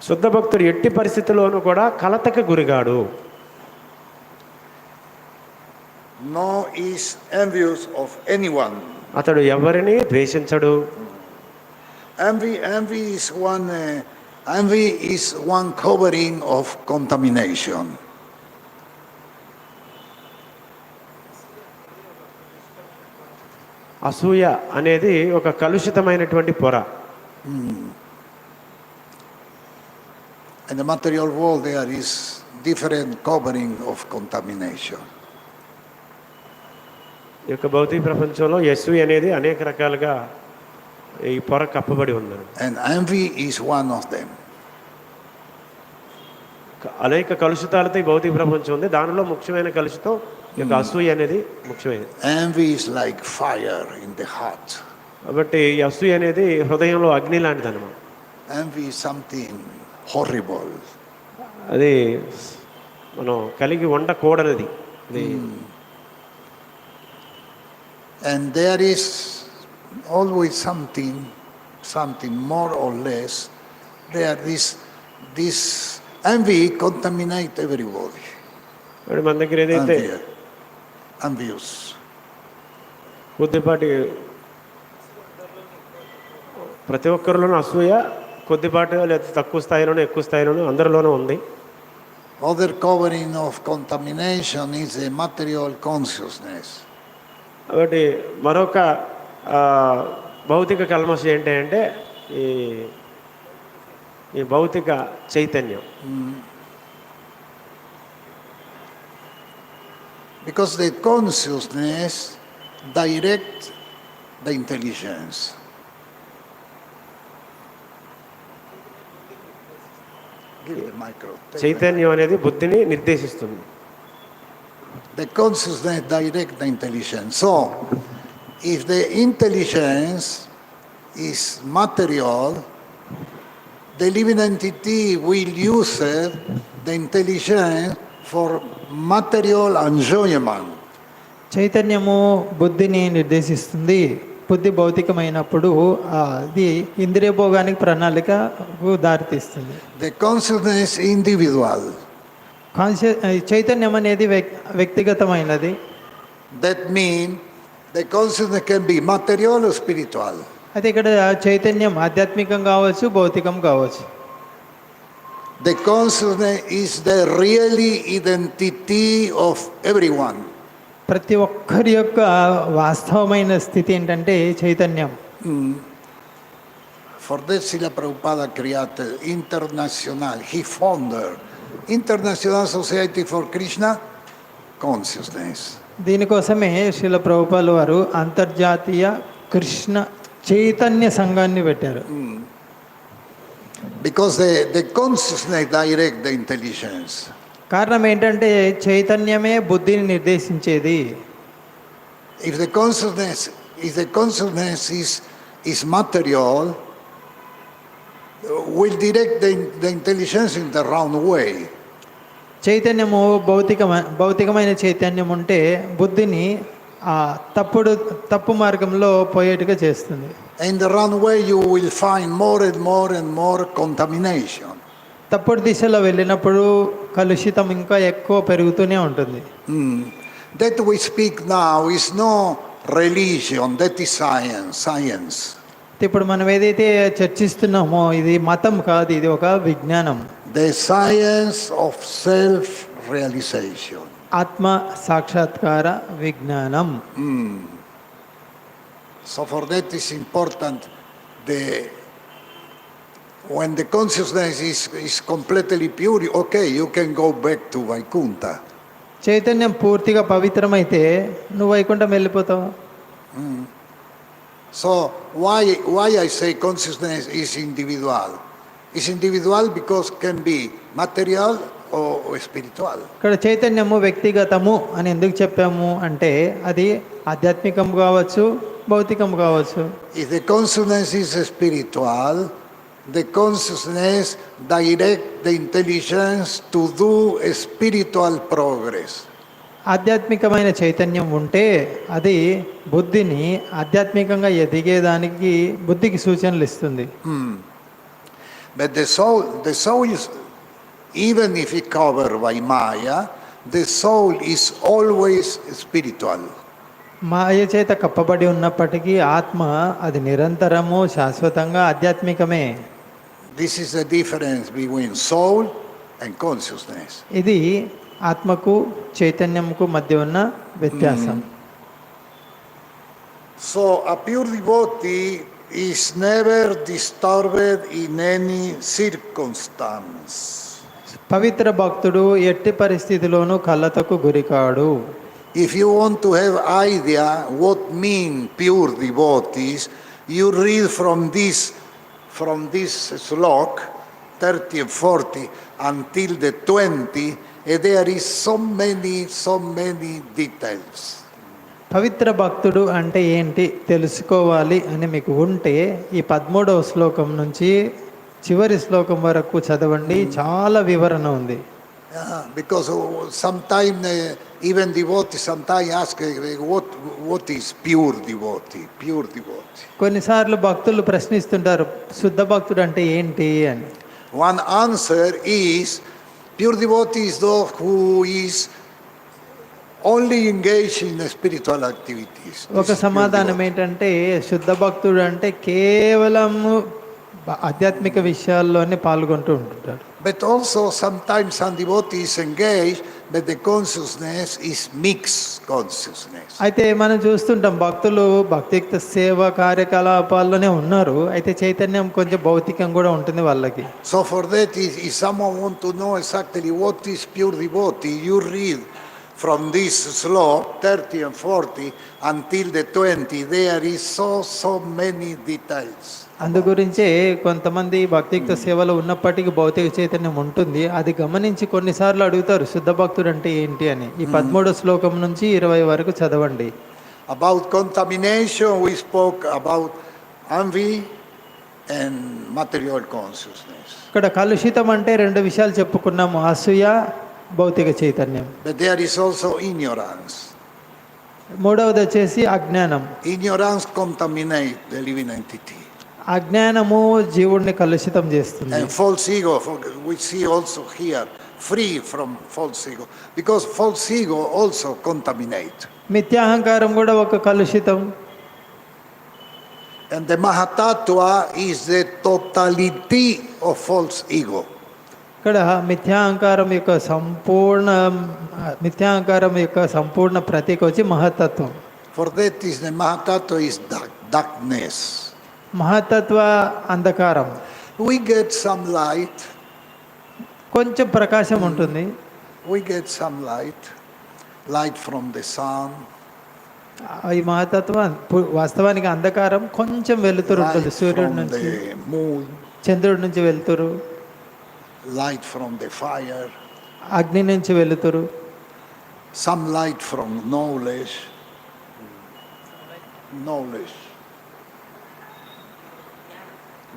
శుద్ధ భక్తుడు ఎట్టి పరిస్థితుల్లోనూ కూడా కలతకు గురిగాడు. No is envious of anyone. అతడు ఎవరిని ద్వేషించడు. Envy is one covering of contamination. అసూయ అనేది ఒక కలుషితమైనటువంటి పొర. In the material world there is different covering of contamination. ఈ యొక్క భౌతిక ప్రపంచంలో అసూయ అనేది అనేక రకాలుగా ఈ పొర కప్పబడి ఉంది. And envy is one of them. అనేక కలుషితాలతో ఈ భౌతిక ప్రపంచం ఉంది. దానిలో ముఖ్యమైన కలుషితం ఈ యొక్క అసూయ అనేది ముఖ్యమైనది. Envy is like fire in the heart. కాబట్టి ఈ అసూయ అనేది హృదయంలో అగ్ని లాంటిది అన్నమాట. Envy is something horrible. అది మనం కలిగి ఉండకూడనిది. And there is always something more or less. There is this envy contaminate everybody. మన దగ్గర ఏదైతే Envious. కొద్దిపాటి ప్రతి ఒక్కరిలోనూ అసూయ కొద్దిపాటి లేదా తక్కువ స్థాయిలోనూ ఎక్కువ స్థాయిలోనూ అందరిలోనూ ఉంది. Other covering of contamination is a material consciousness. కాబట్టి మరొక భౌతిక కల్మషం ఏంటి అంటే ఈ భౌతిక చైతన్యం. Because the consciousness direct the intelligence. Give the micro. చైతన్యం అనేది బుద్ధిని నిర్దేశిస్తుంది. The consciousness direct the intelligence. So, if the intelligence is material, the living entity will use the intelligence for material enjoyment. చైతన్యము బుద్ధిని నిర్దేశిస్తుంది. బుద్ధి భౌతికమైనప్పుడు అది ఇంద్రియ భోగానికి ప్రణాళికకు దారితీస్తుంది. The consciousness individual. చైతన్యం అనేది వ్యక్తిగతమైనది. That means the consciousness can be material or spiritual. అయితే ఇక్కడ చైతన్యం ఆధ్యాత్మికం కావచ్చు, భౌతికం కావచ్చు. The consciousness is the really identity of everyone. ప్రతి ఒక్కరి యొక్క వాస్తవమైన స్థితి ఏంటంటే చైతన్యం. For that Srila Prabhupada created international, he founded International Society for Krishna Consciousness. దీనికోసమే శ్రీల ప్రభుపాల్ వారు అంతర్జాతీయ కృష్ణ చైతన్య సంఘాన్ని పెట్టారు. Because the consciousness direct the intelligence. కారణం ఏంటంటే చైతన్యమే బుద్ధిని నిర్దేశించేది. If the consciousness is material, will direct the intelligence in the wrong way. చైతన్యము భౌతికమైన చైతన్యం ఉంటే బుద్ధిని తప్పు మార్గంలో పోయేట్టుగా చేస్తుంది. In the wrong way you will find more and more contamination. తప్పుడు దిశలో వెళ్ళినప్పుడు కలుషితం ఇంకా ఎక్కువ పెరుగుతూనే ఉంటుంది. That we speak now is no religion, that is science. ఇప్పుడు మనం ఏదైతే చర్చిస్తున్నామో ఇది మతం కాదు, ఇది ఒక విజ్ఞానం. The science of self-realization. ఆత్మ సాక్షాత్కార విజ్ఞానం. So for that is important when the consciousness is completely pure, okay, you can go back to Vaikuntha. చైతన్యం పూర్తిగా పవిత్రమైతే నువ్వు వైకుంఠం వెళ్ళిపోతావు. So why I say consciousness is individual? It's individual because can be material or spiritual. ఇక్కడ చైతన్యము వ్యక్తిగతము అని ఎందుకు చెప్పాము అంటే అది ఆధ్యాత్మికం కావచ్చు, భౌతికం కావచ్చు. If the consciousness is spiritual, the consciousness direct the intelligence to do a spiritual progress. ఆధ్యాత్మికమైన చైతన్యం ఉంటే అది బుద్ధిని ఆధ్యాత్మికంగా ఎదిగేదానికి బుద్ధికి సూచనలు ఇస్తుంది. But the soul is, even if it covered by Maya, the soul is always spiritual. మాయ చేత కప్పబడి ఉన్నప్పటికీ ఆత్మ అది నిరంతరము శాశ్వతంగా ఆధ్యాత్మికమే. This is the difference between soul and consciousness. ఇది ఆత్మకు చైతన్యంకు మధ్య ఉన్న వ్యత్యాసం. So a pure devotee is never disturbed in any circumstance. పవిత్ర భక్తుడు ఎట్టి పరిస్థితిలోనూ కలతకు గురికాడు. If you want to have idea what mean pure devotees, you read from this slok 30 and 40 until the 20, and there is so many details. పవిత్ర భక్తుడు అంటే ఏంటి తెలుసుకోవాలి అని మీకు ఉంటే ఈ 13వ శ్లోకం నుంచి చివరి శ్లోకం వరకు చదవండి, చాలా వివరణ ఉంది. Because sometimes even devotees sometimes ask what is pure devotee. కొన్నిసార్లు భక్తులు ప్రశ్నిస్తుంటారు శుద్ధ భక్తుడు అంటే ఏంటి అని. One answer is pure devotee is those who is only engaged in the spiritual activities. ఒక సమాధానం ఏంటంటే శుద్ధ భక్తుడు అంటే కేవలం ఆధ్యాత్మిక విషయాల్లోనే పాల్గొంటూ ఉంటుంటాడు. But also sometimes some devotees engage, but the consciousness is mixed consciousness. అయితే మనం చూస్తుంటాం భక్తులు భక్తియుక్త సేవ కార్యకలాపాల్లోనే ఉన్నారు, అయితే చైతన్యం కొంచెం భౌతికం కూడా ఉంటుంది వాళ్ళకి. So for that, if someone want to know exactly what is pure devotee, you read from this slok 30 and 40 until the 20. There is so many details. అందు గురించే కొంతమంది భక్తియుక్త సేవలో ఉన్నప్పటికీ భౌతిక చైతన్యం ఉంటుంది. అది గమనించి కొన్నిసార్లు అడుగుతారు శుద్ధ భక్తుడు అంటే ఏంటి అని. ఈ 13వ శ్లోకం నుంచి 20 వరకు చదవండి. About contamination, we spoke about envy and material consciousness. ఇక్కడ కలుషితం అంటే 2 విషయాలు చెప్పుకున్నాము, అసూయ, భౌతిక చైతన్యం. But there is also ignorance. మూడవది వచ్చేసి అజ్ఞానం. Ignorance contaminates the living entity. అజ్ఞానము జీవుడిని కలుషితం చేస్తుంది. And false ego, we see also here, free from false ego, because false ego also contaminate. మిథ్యాహంకారం కూడా ఒక కలుషితం. And the Mahatattva is the totality of false ego. ఇక్కడ మిథ్యాహంకారం యొక్క సంపూర్ణ ప్రతీక వచ్చి మహతత్వం. For that is the Mahatattva is darkness. మహతత్వ అంధకారం. We get some light. కొంచెం ప్రకాశం ఉంటుంది. We get some light from the sun. ఈ మహతత్వం వాస్తవానికి అంధకారం, కొంచెం వెలుతురు ఉంటుంది సూర్యుడి నుంచి, the moon, చంద్రుడి నుంచి వెలుతురు, light from the fire, అగ్ని నుంచి వెలుతురు, some light from knowledge,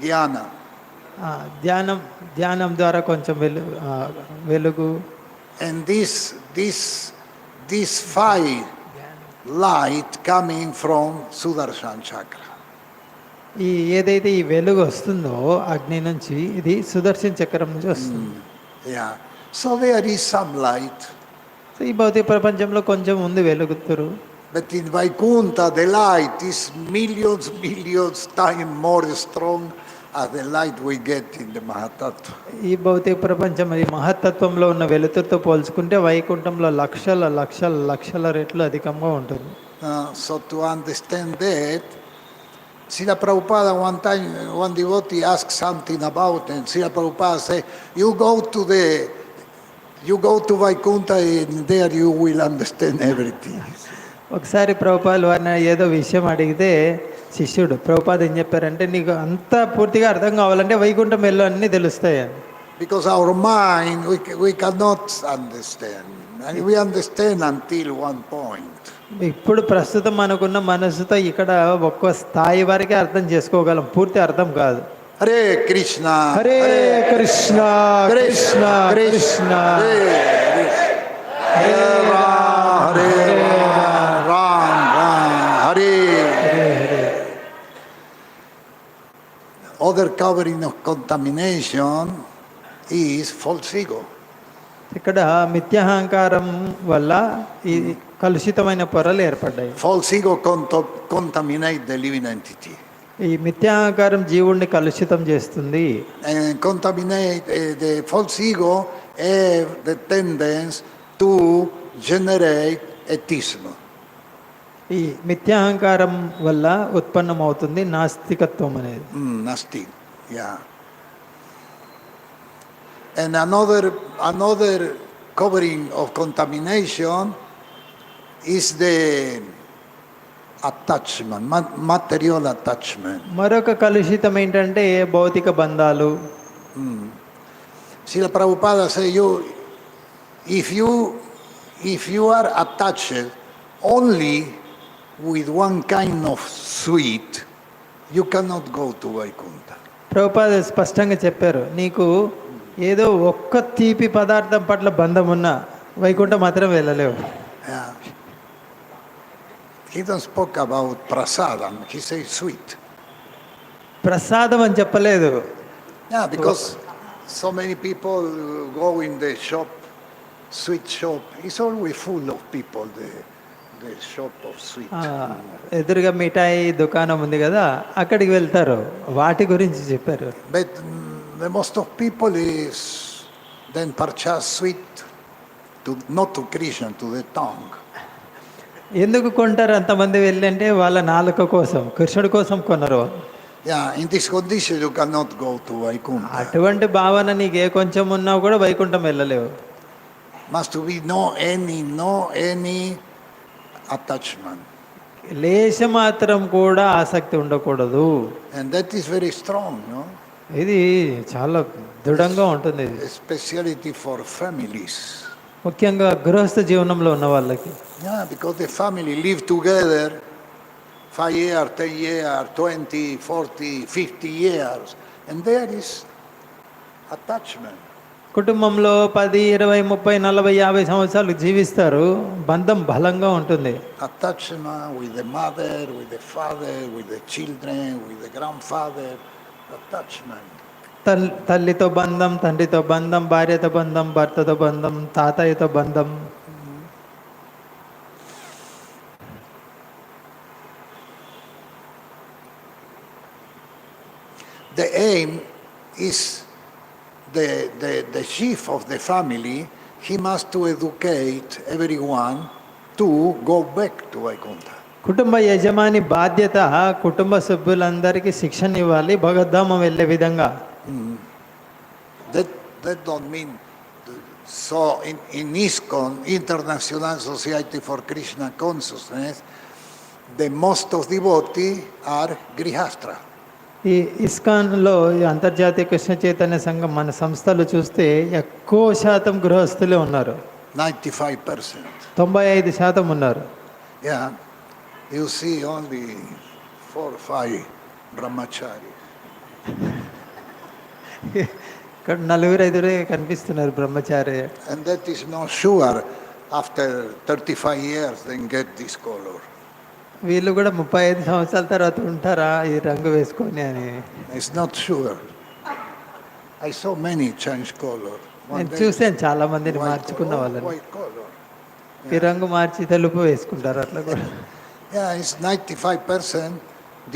jnana. ధ్యానం ద్వారా కొంచెం వెలుగు. And this five light coming from Sudarshan chakra. ఈ ఏదైతే ఈ వెలుగు వస్తుందో అగ్ని నుంచి, ఇది సుదర్శన చక్రం నుంచి వస్తుంది. Yeah. So there is some light. So ఈ భౌతిక ప్రపంచంలో కొంచెం ఉంది వెలుగుతురు. But in Vaikuntha the light is millions times more strong as the light we get in the Mahatattva. ఈ భౌతిక ప్రపంచం ఈ మహత్తత్వంలో ఉన్న వెలుతురుతో పోల్చుకుంటే వైకుంఠంలో లక్షల లక్షల లక్షల రెట్లు అధికంగా ఉంటుంది. So to understand that, Srila Prabhupada one time, one devotee asked something about it. Srila Prabhupada said, you go to Vaikuntha and there you will understand everything. ఒకసారి ప్రభుపాదులు వారిని ఏదో విషయం అడిగితే శిష్యుడు ప్రభుపాద ఏం చెప్పారంటే, నీకు అంతా పూర్తిగా అర్థం కావాలంటే వైకుంఠం వెళ్ళు అన్నీ తెలుస్తాయి అని. Because our mind, we cannot understand. And we understand until one point. ఇప్పుడు ప్రస్తుతం మనకున్న మనసుతో ఇక్కడ ఒక్క స్థాయి వరకే అర్థం చేసుకోగలం, పూర్తి అర్థం కాదు. Hare Krishna, Hare Krishna Krishna Krishna Hare Ram, Hare Ram, Ram, Hare. Other covering of contamination is false ego. ఇక్కడ మిథ్యాహంకారం వల్ల ఈ కలుషితమైన పొరలు ఏర్పడ్డాయి. False ego contaminate the living entity. ఈ మిథ్యాహంకారం జీవుణ్ణి కలుషితం చేస్తుంది. And contaminate the false ego have the tendency to generate atheism. ఈ మిథ్యాహంకారం వల్ల ఉత్పన్నమవుతుంది నాస్తికత్వం అనేది. Nasti, yeah. And another covering of contamination is the attachment, material attachment. మరొక కలుషితం ఏంటంటే భౌతిక బంధాలు. Srila Prabhupada says, if you are attached only with one kind of sweet, you cannot go to Vaikuntha. Prabhupada స్పష్టంగా చెప్పారు, నీకు ఏదో ఒక్క తీపి పదార్థం పట్ల బంధం ఉన్నా వైకుంఠం మాత్రం వెళ్ళలేవు. Yeah. He don't spoke about prasadam, he says sweet. ప్రసాదం అని చెప్పలేదు. Yeah, because so many people go in the shop, sweet shop. It's always full of people, the shop of sweet. ఎదురుగా మిఠాయి దుకాణం ఉంది కదా, అక్కడికి వెళ్తారు, వాటి గురించి చెప్పారు. But the most of people is then purchase sweet, not to Krishna, to the tongue. ఎందుకు కొంటారు అంతమంది వెళ్ళి అంటే వాళ్ళ నాలుక కోసం, కృష్ణుడి కోసం కొనరు. Yeah, in this condition you cannot go to Vaikuntha. అటువంటి భావన నీకు ఏ కొంచెం ఉన్నా కూడా వైకుంఠం వెళ్ళలేవు. Must be no any attachment. లేశ మాత్రం కూడా ఆసక్తి ఉండకూడదు. And that is very strong, no? ఇది చాలా దృఢంగా ఉంటుంది. ఇది Speciality for families. ముఖ్యంగా గృహస్థ జీవనంలో ఉన్న వాళ్ళకి. Yeah, because the family live together 5 years, 10 years, 20, 40, 50 years, and there is attachment. కుటుంబంలో 10, 20, 30, 40, 50 సంవత్సరాలు జీవిస్తారు, బంధం బలంగా ఉంటుంది. Attachment with the mother, with the father, with the children, with the grandfather. Attachment. తల్లితో బంధం, తండ్రితో బంధం, భార్యతో బంధం, భర్తతో బంధం, తాతయ్యతో బంధం. The aim is the chief of the family, he must to educate everyone to go back to Vaikuntha. కుటుంబ యజమాని బాధ్యత కుటుంబ సభ్యులందరికీ శిక్షణ ఇవ్వాలి భగవద్ధామం వెళ్ళే విధంగా. That don't mean so in Iskcon, International Society for Krishna Consciousness, the most of devotees are grihastra. ఈ ఇస్కాన్లో ఈ అంతర్జాతీయ కృష్ణ చైతన్య సంఘం మన సంస్థలు చూస్తే ఎక్కువ శాతం గృహస్థులే ఉన్నారు. 95%. 95% ఉన్నారు. Yeah, you see only 4 or 5 brahmacharis. ఇక్కడ 4-5 కనిపిస్తున్నారు బ్రహ్మచారి. And that is not sure after 35 years then get this color. వీళ్ళు కూడా 35 సంవత్సరాల తర్వాత ఉంటారా ఈ రంగు వేసుకొని అని. It's not sure. I saw many change color. నేను చూసాను చాలా మందిని మార్చుకున్న వాళ్ళని. White color. ఈ రంగు మార్చి తెలుపు వేసుకుంటారు అట్లా కూడా. Yeah, it's 95%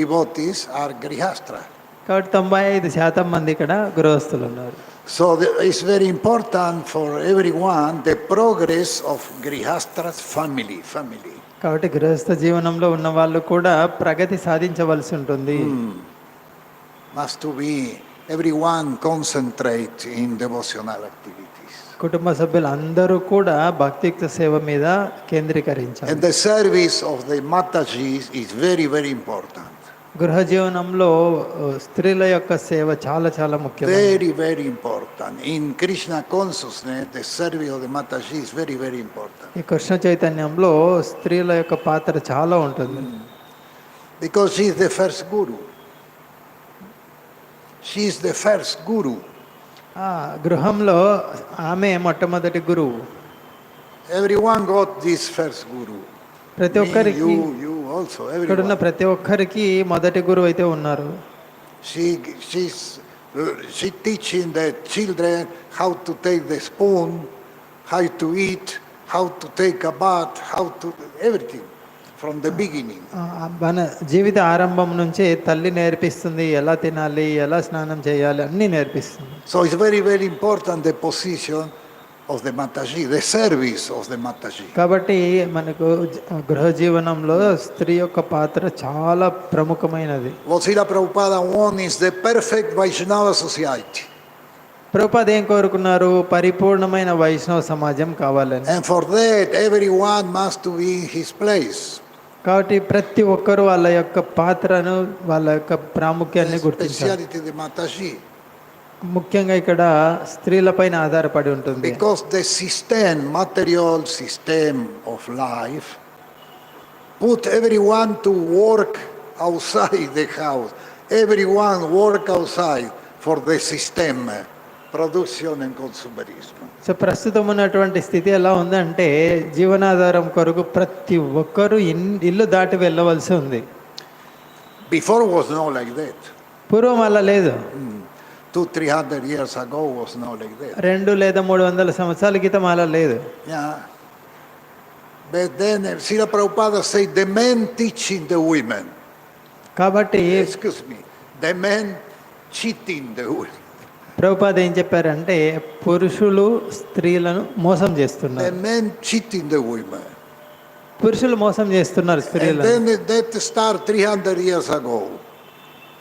devotees are grihastra. కాబట్టి 95% మంది ఇక్కడ గృహస్థులు ఉన్నారు. So it's very important for everyone the progress of Grihastha's family. కాబట్టి గృహస్థ జీవనంలో ఉన్న వాళ్ళు కూడా ప్రగతి సాధించవలసి ఉంటుంది. Must to be everyone concentrate in devotional activities. కుటుంబ సభ్యులందరూ కూడా భక్తియుక్త సేవ మీద కేంద్రీకరించాలి. And the service of the Matajis is very, very important. గృహ జీవనంలో స్త్రీల యొక్క సేవ చాలా చాలా ముఖ్యం. Very, very important. In Krishna consciousness, the service of the Mataji is very, very important. ఈ కృష్ణ చైతన్యంలో స్త్రీల యొక్క పాత్ర చాలా ఉంటుంది. Because she is the first guru. She is the first guru. గృహంలో ఆమె మొట్టమొదటి గురువు. Everyone got this first guru. ప్రతి ఒక్కరికి, You also. ఇక్కడ ఉన్న Everyone. ప్రతి ఒక్కరికి మొదటి గురువు అయితే ఉన్నారు. She teaching the children how to take the spoon, how to eat, how to take a bath, how to everything from the beginning. మన జీవిత ఆరంభం నుంచే తల్లి నేర్పిస్తుంది, ఎలా తినాలి, ఎలా స్నానం చేయాలి అన్నీ నేర్పిస్తుంది. So it's very, very important the position of the Mataji, the service of the Mataji. కాబట్టి మనకు గృహ జీవనంలో స్త్రీ యొక్క పాత్ర చాలా ప్రముఖమైనది. What Srila Prabhupada wants is the perfect Vaishnava society. Prabhupada ఏం కోరుకున్నారు? పరిపూర్ణమైన వైష్ణవ సమాజం కావాలని. And for that, everyone must to be in his place. కాబట్టి ప్రతి ఒక్కరూ వాళ్ళ యొక్క పాత్రను, వాళ్ళ యొక్క ప్రాముఖ్యాన్ని The గుర్తించాలి. speciality of the Mataji. ముఖ్యంగా ఇక్కడ స్త్రీలపైన ఆధారపడి ఉంటుంది. Because the system, material system of life, put everyone to work outside the house. Everyone work outside for the system, production and consumerism. So ప్రస్తుతం ఉన్నటువంటి స్థితి ఎలా ఉందంటే జీవనాధారం కొరకు ప్రతి ఒక్కరూ ఇల్లు దాటి వెళ్ళవలసి ఉంది. Before was not like that. పూర్వం అలా లేదు. 200-300 years ago was not like that. 200 లేదా 300 సంవత్సరాల క్రితం అలా లేదు. Yeah. But then Srila Prabhupada said the men teaching the women. కాబట్టి Excuse me. The men cheating the women. Prabhupada ఏం చెప్పారంటే పురుషులు స్త్రీలను మోసం The చేస్తున్నారు. men cheating the women. పురుషులు మోసం చేస్తున్నారు And స్త్రీలను. then that start 300 years ago.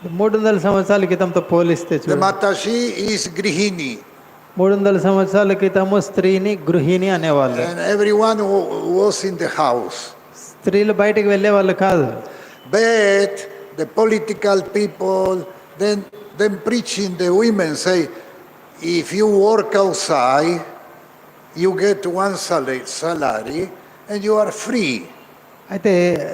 300 సంవత్సరాల క్రితంతో పోలిస్తే The చూడండి, Mataji is Grihini. 300 సంవత్సరాల క్రితము స్త్రీని గృహిణి అనేవాళ్ళు. And everyone was in the house. స్త్రీలు బయటికి వెళ్ళే వాళ్ళు కాదు. But the political people, then preaching the women say, if you work outside, you get one salary and you are free. అయితే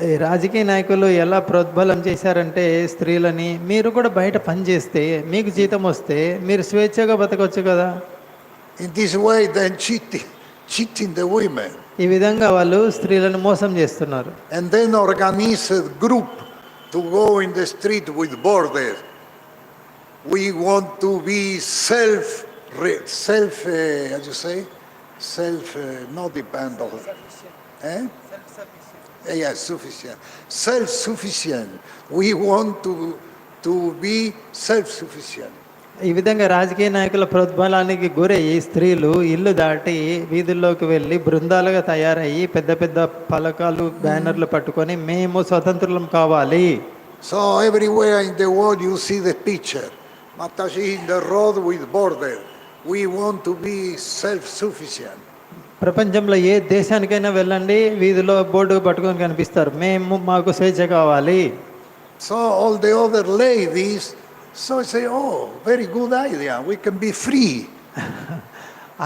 ఈ రాజకీయ నాయకులు ఎలా ప్రోద్బలం చేశారంటే స్త్రీలని, మీరు కూడా బయట పని చేస్తే మీకు జీతం వస్తే మీరు స్వేచ్ఛగా బతకొచ్చు కదా. In this way, then cheating the women. ఈ విధంగా వాళ్ళు స్త్రీలను మోసం చేస్తున్నారు. And then organize a group to go in the street with borders. We want to be how you say? Not dependent. Yes, sufficient. Self-sufficient. We want to be self-sufficient. ఈ విధంగా రాజకీయ నాయకుల ప్రోద్బలానికి గురయ్యి స్త్రీలు ఇల్లు దాటి వీధుల్లోకి వెళ్ళి బృందాలుగా తయారయ్యి పెద్ద పెద్ద పలకాలు, బ్యానర్లు పట్టుకొని మేము స్వతంత్రులం కావాలి. So everywhere in the world you see the picture. Mataji in the road with border. We want to be self-sufficient. ప్రపంచంలో ఏ దేశానికైనా వెళ్ళండి, వీధిలో బోర్డు పట్టుకొని కనిపిస్తారు, మేము మాకు స్వేచ్ఛ కావాలి. So all the other ladies say, oh, very good idea. We can be free.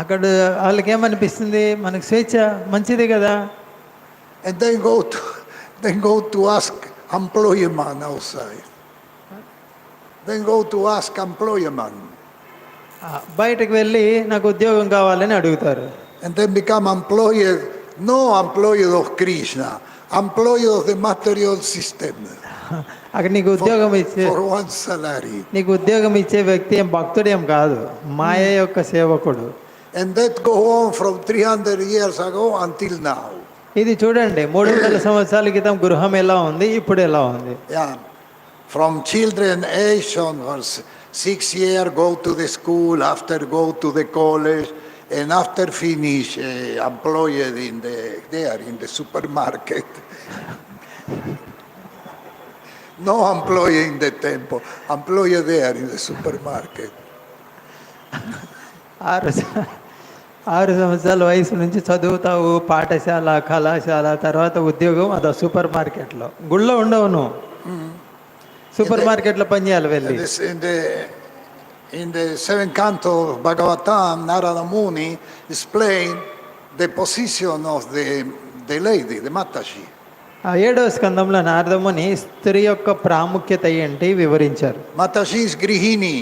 అక్కడ వాళ్ళకి ఏమనిపిస్తుంది, మనకు స్వేచ్ఛ మంచిది కదా. And then go to ask employment outside. Then go to ask employment. బయటకు వెళ్ళి నాకు ఉద్యోగం కావాలని అడుగుతారు. And then become no employee of Krishna, employee of the material system. అక్కడ నీకు ఉద్యోగం ఇచ్చే For one salary. నీకు ఉద్యోగం ఇచ్చే వ్యక్తి ఏం భక్తుడేం కాదు, మాయ యొక్క సేవకుడు. And that go on from 300 years ago until now. ఇది చూడండి 300 సంవత్సరాల క్రితం గృహం ఎలా ఉంది, ఇప్పుడు ఎలా ఉంది. Yeah. From children age onwards, 6 years go to the school, after go to the college, and after finish employed in the supermarket. No employee in the temple, employee there in the supermarket. ఆరు స- 6 సంవత్సరాల వయసు నుంచి చదువుతావు, పాఠశాల, కళాశాల, తర్వాత ఉద్యోగం, అదో సూపర్ మార్కెట్లో. గుళ్ళో ఉండవు నువ్వు, సూపర్ మార్కెట్లో పనిచేయాలి వెళ్ళి. In the seventh canto of Bhagavatam, Narada Muni explained the position of the lady, the Mataji. ఆ 7వ స్కందంలో నారదముని స్త్రీ యొక్క ప్రాముఖ్యత ఏంటి వివరించారు. Mataji is Grihini.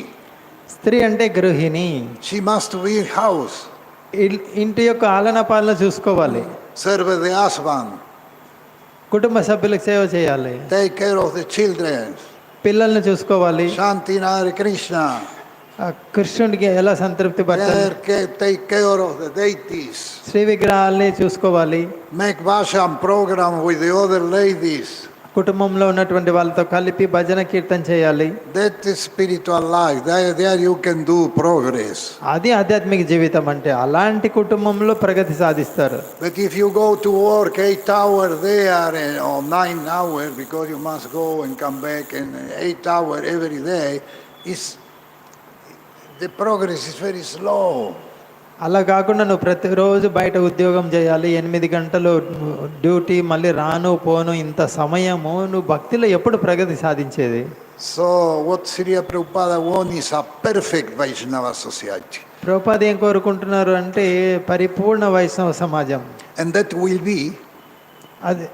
స్త్రీ అంటే గృహిణి. She must be in house, ఇంటి యొక్క ఆలన పాలన చూసుకోవాలి, serve the husband, కుటుంబ సభ్యులకు సేవ చేయాలి, take care of the children, పిల్లల్ని చూసుకోవాలి, chanting Hare Krishna, ఆ కృష్ణుడికి ఎలా సంతృప్తి పరచాలి, take care of the deities, Shri విగ్రహాల్ని చూసుకోవాలి, make bhajan program with the other ladies. కుటుంబంలో ఉన్నటువంటి వాళ్ళతో కలిపి భజన కీర్తన చేయాలి. That is spiritual life. There you can do progress. అది ఆధ్యాత్మిక జీవితం అంటే. అలాంటి కుటుంబంలో ప్రగతి సాధిస్తారు. But if you go to work 8 hours there or 9 hours because you must go and come back and 8 hours every day, the progress is very slow. అలా కాకుండా నువ్వు ప్రతిరోజు బయట ఉద్యోగం చేయాలి, 8 గంటలు డ్యూటీ, మళ్ళీ రాను పోను, ఇంత సమయము, నువ్వు భక్తిలో ఎప్పుడు ప్రగతి సాధించేది? So what Sri Prabhupada wants is a perfect Vaishnava society. Prabhupada ఏం కోరుకుంటున్నారు అంటే పరిపూర్ణ వైష్ణవ సమాజం. And that will be, అది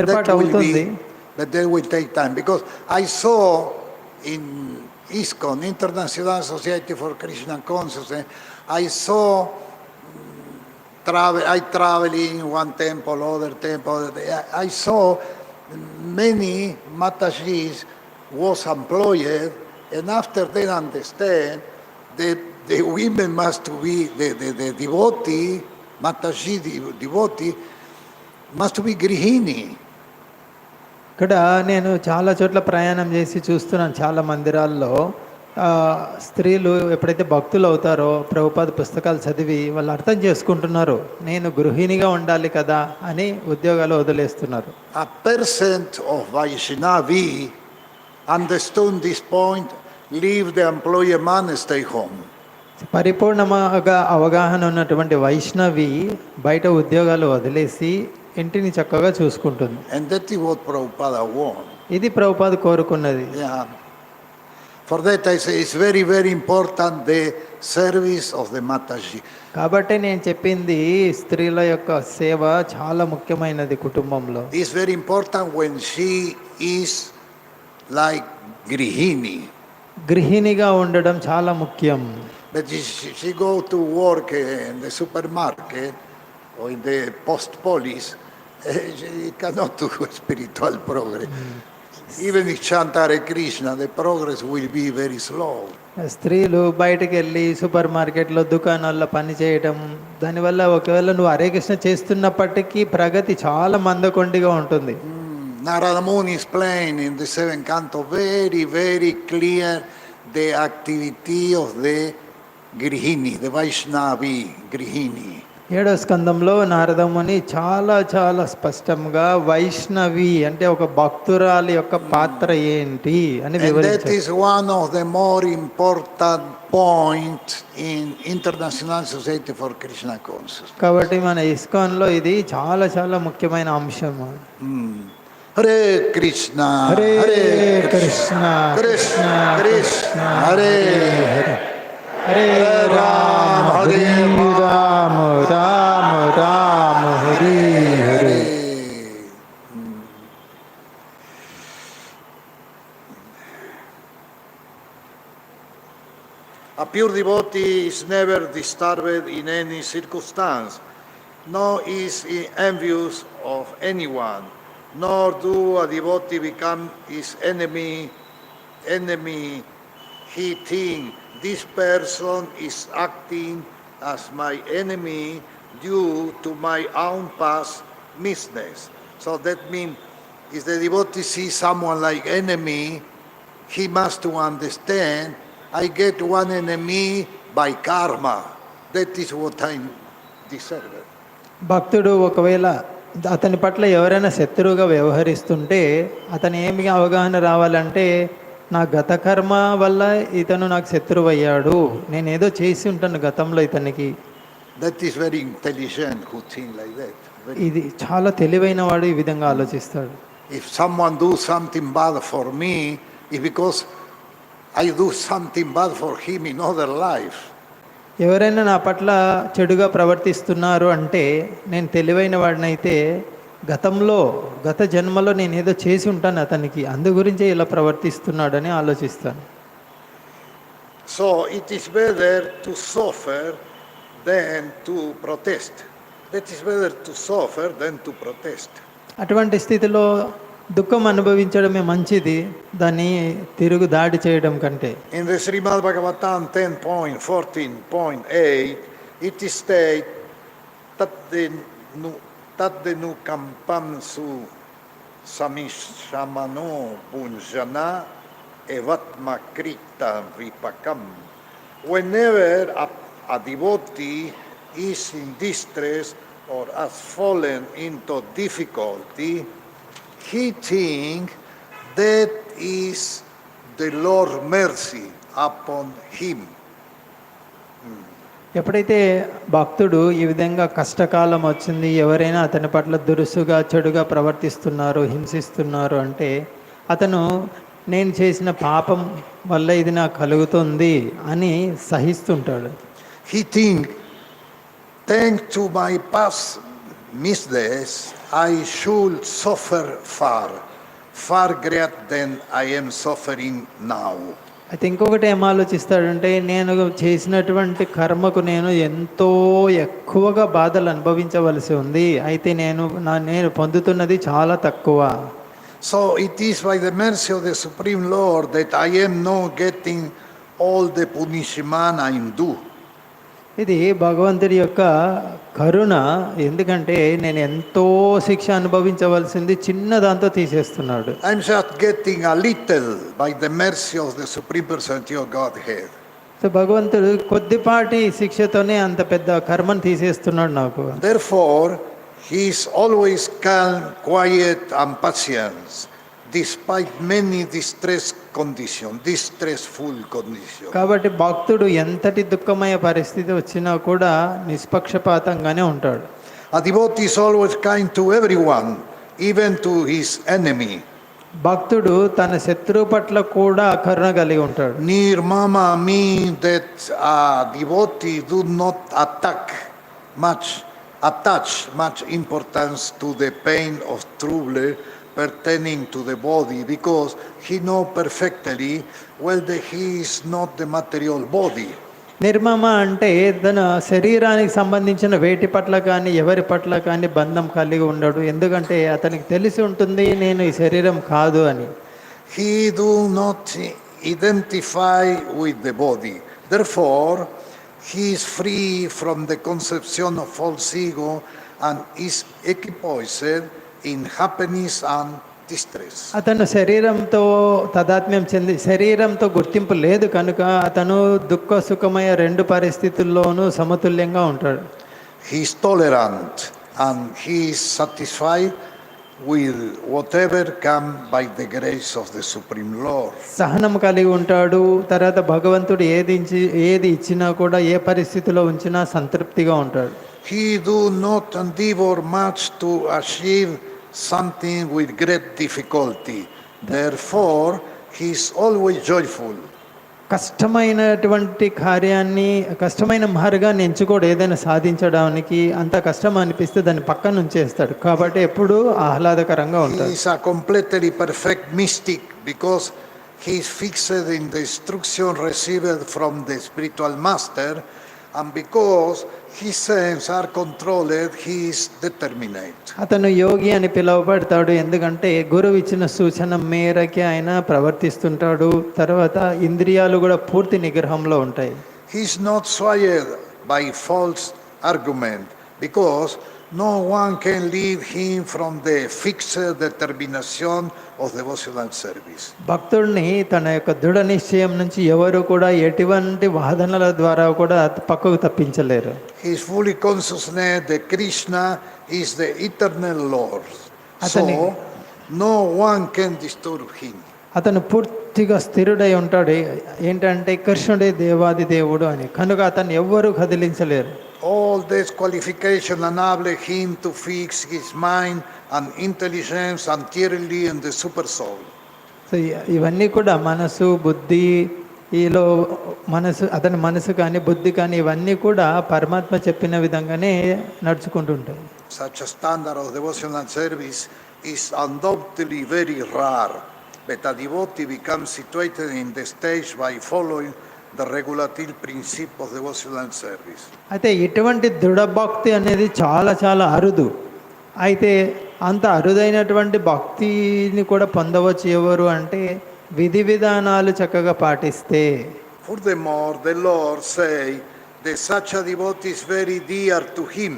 ఏర్పాటు అవుతుంది. but that will take time. Because I saw in Iskcon, International Society for Krishna Consciousness, I saw traveling one temple, other temple. I saw many Matajis was employed, and after they understand that the women must be, the devotee, Mataji devotee, must be Grihini. ఇక్కడ నేను చాలా చోట్ల ప్రయాణం చేసి చూస్తున్నాను. చాలా మందిరాల్లో స్త్రీలు ఎప్పుడైతే భక్తులు అవుతారో ప్రభుపాద పుస్తకాలు చదివి వాళ్ళు అర్థం చేసుకుంటున్నారు, నేను గృహిణిగా ఉండాలి కదా అని ఉద్యోగాలు వదిలేస్తున్నారు. A percent of Vaishnavi understood this point, leave the employer man, stay home. పరిపూర్ణంగా అవగాహన ఉన్నటువంటి వైష్ణవి బయట ఉద్యోగాలు వదిలేసి ఇంటిని చక్కగా చూసుకుంటుంది. And that is what Prabhupada wants. ఇది ప్రభుపాద కోరుకున్నది. Yeah. For that I say it's very, very important the service of the Mataji. కాబట్టి నేను చెప్పింది స్త్రీల యొక్క సేవ చాలా ముఖ్యమైనది కుటుంబంలో. It's very important when she is like Grihini. గృహిణిగా ఉండడం చాలా ముఖ్యం. But she go to work in the supermarket or in the post police, she cannot do spiritual progress. Even if chant Hare Krishna, the progress will be very slow. స్త్రీలు బయటకు వెళ్ళి super మార్కెట్లో దుకాణాల్లో పని చేయడం, దానివల్ల ఒకవేళ నువ్వు హరే కృష్ణ చేస్తున్నప్పటికీ ప్రగతి చాలా మందకొండిగా ఉంటుంది. Narada Muni explained in the seventh canto very, very clear the activity of the Grihini, the Vaishnavi Grihini. 7వ స్కందంలో నారదముని చాలా చాలా స్పష్టంగా వైష్ణవి అంటే ఒక భక్తురాలి యొక్క పాత్ర ఏంటి అని And that వివరించారు. is one of the more important points in International Society for Krishna Consciousness. కాబట్టి మన ఇస్కాన్లో ఇది చాలా చాలా ముఖ్యమైన అంశం. Hare Krishna, Hare Krishna Krishna Krishna Hare Hare Hare Rama Hare Rama Rama Rama Hare Hare. A pure devotee is never disturbed in any circumstance, nor is he envious of anyone, nor do a devotee become his enemy. He thinks, this person is acting as my enemy due to my own past misdeeds. So that means if the devotee sees someone like enemy, he must to understand, I get one enemy by karma. That is what I deserve. భక్తుడు ఒకవేళ అతని పట్ల ఎవరైనా శత్రువుగా వ్యవహరిస్తుంటే అతను ఏమి అవగాహన రావాలంటే నా గత కర్మ వల్ల ఇతను నాకు శత్రువు అయ్యాడు, నేను ఏదో చేసి ఉంటాను గతంలో ఇతనికి. That is very intelligent who think like that. ఇది చాలా తెలివైన వాడు ఈ విధంగా ఆలోచిస్తాడు. If someone do something bad for me, it's because I do something bad for him in other life. ఎవరైనా నా పట్ల చెడుగా ప్రవర్తిస్తున్నారు అంటే నేను తెలివైన వాడినైతే గత జన్మలో నేను ఏదో చేసి ఉంటాను అతనికి, అందు గురించే ఇలా ప్రవర్తిస్తున్నాడని ఆలోచిస్తాను. So it is better to suffer than to protest. That is better to suffer than to protest. అటువంటి స్థితిలో దుఃఖం అనుభవించడమే మంచిది దాన్ని తిరుగు దాడి చేయడం కంటే. In the Srimad Bhagavatam 10.14.8 it is stated tadenu kampamsu samishamano punjana evatma krita vipakam. Whenever a devotee is in distress or has fallen into difficulty, he thinks that is the Lord's mercy upon him. ఎప్పుడైతే భక్తుడు ఈ విధంగా కష్టకాలం వచ్చింది, ఎవరైనా అతని పట్ల దురుసుగా చెడుగా ప్రవర్తిస్తున్నారు, హింసిస్తున్నారు అంటే అతను నేను చేసిన పాపం వల్ల ఇది నాకు కలుగుతుంది అని సహిస్తుంటాడు. He thinks, thanks to my past misdeeds, I should suffer far greater than I am suffering now. అయితే ఇంకొకటి ఏం ఆలోచిస్తాడంటే నేను చేసినటువంటి కర్మకు నేను ఎంతో ఎక్కువగా బాధలు అనుభవించవలసి ఉంది, అయితే నేను పొందుతున్నది చాలా తక్కువ. So it is by the mercy of the Supreme Lord that I am not getting all the punishment I do. ఇది భగవంతుడి యొక్క కరుణ, ఎందుకంటే నేను ఎంతో శిక్ష అనుభవించవలసింది చిన్న దాంతో తీసేస్తున్నాడు. I'm just getting a little by the mercy of the Supreme Personality of Godhead. So భగవంతుడు కొద్దిపాటి శిక్షతోనే అంత పెద్ద కర్మను తీసేస్తున్నాడు నాకు. Therefore, he is always calm, quiet and patient, despite many distressful conditions. కాబట్టి భక్తుడు ఎంతటి దుఃఖమయ పరిస్థితి వచ్చినా కూడా నిష్పక్షపాతంగానే ఉంటాడు. A devotee is always kind to everyone, even to his enemy. భక్తుడు తన శత్రువు పట్ల కూడా కరుణ కలిగి ఉంటాడు. Nirmama means that a devotee do not attach much importance to the pain of trouble pertaining to the body, because he knows perfectly well that he is not the material body. నిర్మమ అంటే తన శరీరానికి సంబంధించిన వేటి పట్ల కానీ ఎవరి పట్ల కానీ బంధం కలిగి ఉండడు, ఎందుకంటే అతనికి తెలిసి ఉంటుంది నేను ఈ శరీరం కాదు అని. He do not identify with the body. Therefore, he is free from the conception of false ego and is equipoised in happiness and distress. అతను శరీరంతో తాదాత్మ్యం చెంది శరీరంతో గుర్తింపు లేదు కనుక అతను దుఃఖ సుఖమయ రెండు పరిస్థితుల్లోనూ సమతుల్యంగా ఉంటాడు. He is tolerant and he is satisfied with whatever come by the grace of the Supreme Lord. సహనం కలిగి ఉంటాడు. తర్వాత భగవంతుడు ఏది ఇచ్చినా కూడా ఏ పరిస్థితిలో ఉంచినా సంతృప్తిగా ఉంటాడు. He do not endeavor much to achieve something with great difficulty. Therefore, he is always joyful. కష్టమైనటువంటి కష్టమైన మార్గాన్ని ఎంచుకోడు. ఏదైనా సాధించడానికి అంత కష్టం అనిపిస్తే దాన్ని పక్కన ఉంచేస్తాడు. కాబట్టి ఎప్పుడు ఆహ్లాదకరంగా ఉంటాడు. He is a completely perfect mystic because he is fixed in the instruction received from the spiritual master, and because his senses are controlled, he is determined. అతను యోగి అని పిలువబడతాడు, ఎందుకంటే గురువు ఇచ్చిన సూచన మేరకి ఆయన ప్రవర్తిస్తుంటాడు. తర్వాత ఇంద్రియాలు కూడా పూర్తి నిగ్రహంలో ఉంటాయి. He is not swayed by false argument because No one can lead him from the fixed determination of devotional service. భక్తుడిని తన యొక్క దృఢ నిశ్చయం నుంచి ఎవరు కూడా ఎటువంటి వాదనల ద్వారా కూడా పక్కకు తప్పించలేరు. He is fully consciousness that Krishna is the eternal Lord. So Atani- no one can disturb him. అతను పూర్తిగా స్థిరుడై ఉంటాడు. ఏంటంటే కృష్ణుడే దేవాది దేవుడు అని, కనుక అతను ఎవ్వరూ కదిలించలేరు. All this qualification enable him to fix his mind and intelligence entirely in the super soul. So ఇవన్నీ కూడా మనసు బుద్ధి, ఈలో మనసు, అతని మనసు కానీ బుద్ధి కానీ ఇవన్నీ కూడా పరమాత్మ చెప్పిన విధంగానే నడుచుకుంటుంటాయి. Such a standard of devotional service is undoubtedly very rare, but a devotee becomes situated in the stage by following the regulative principle of devotional service. అయితే ఇటువంటి దృఢ భక్తి అనేది చాలా చాలా అరుదు. అయితే అంత అరుదైనటువంటి భక్తిని కూడా పొందవచ్చు ఎవరు అంటే విధి విధానాలు చక్కగా పాటిస్తే. Furthermore, the Lord say that such a devotee is very dear to him.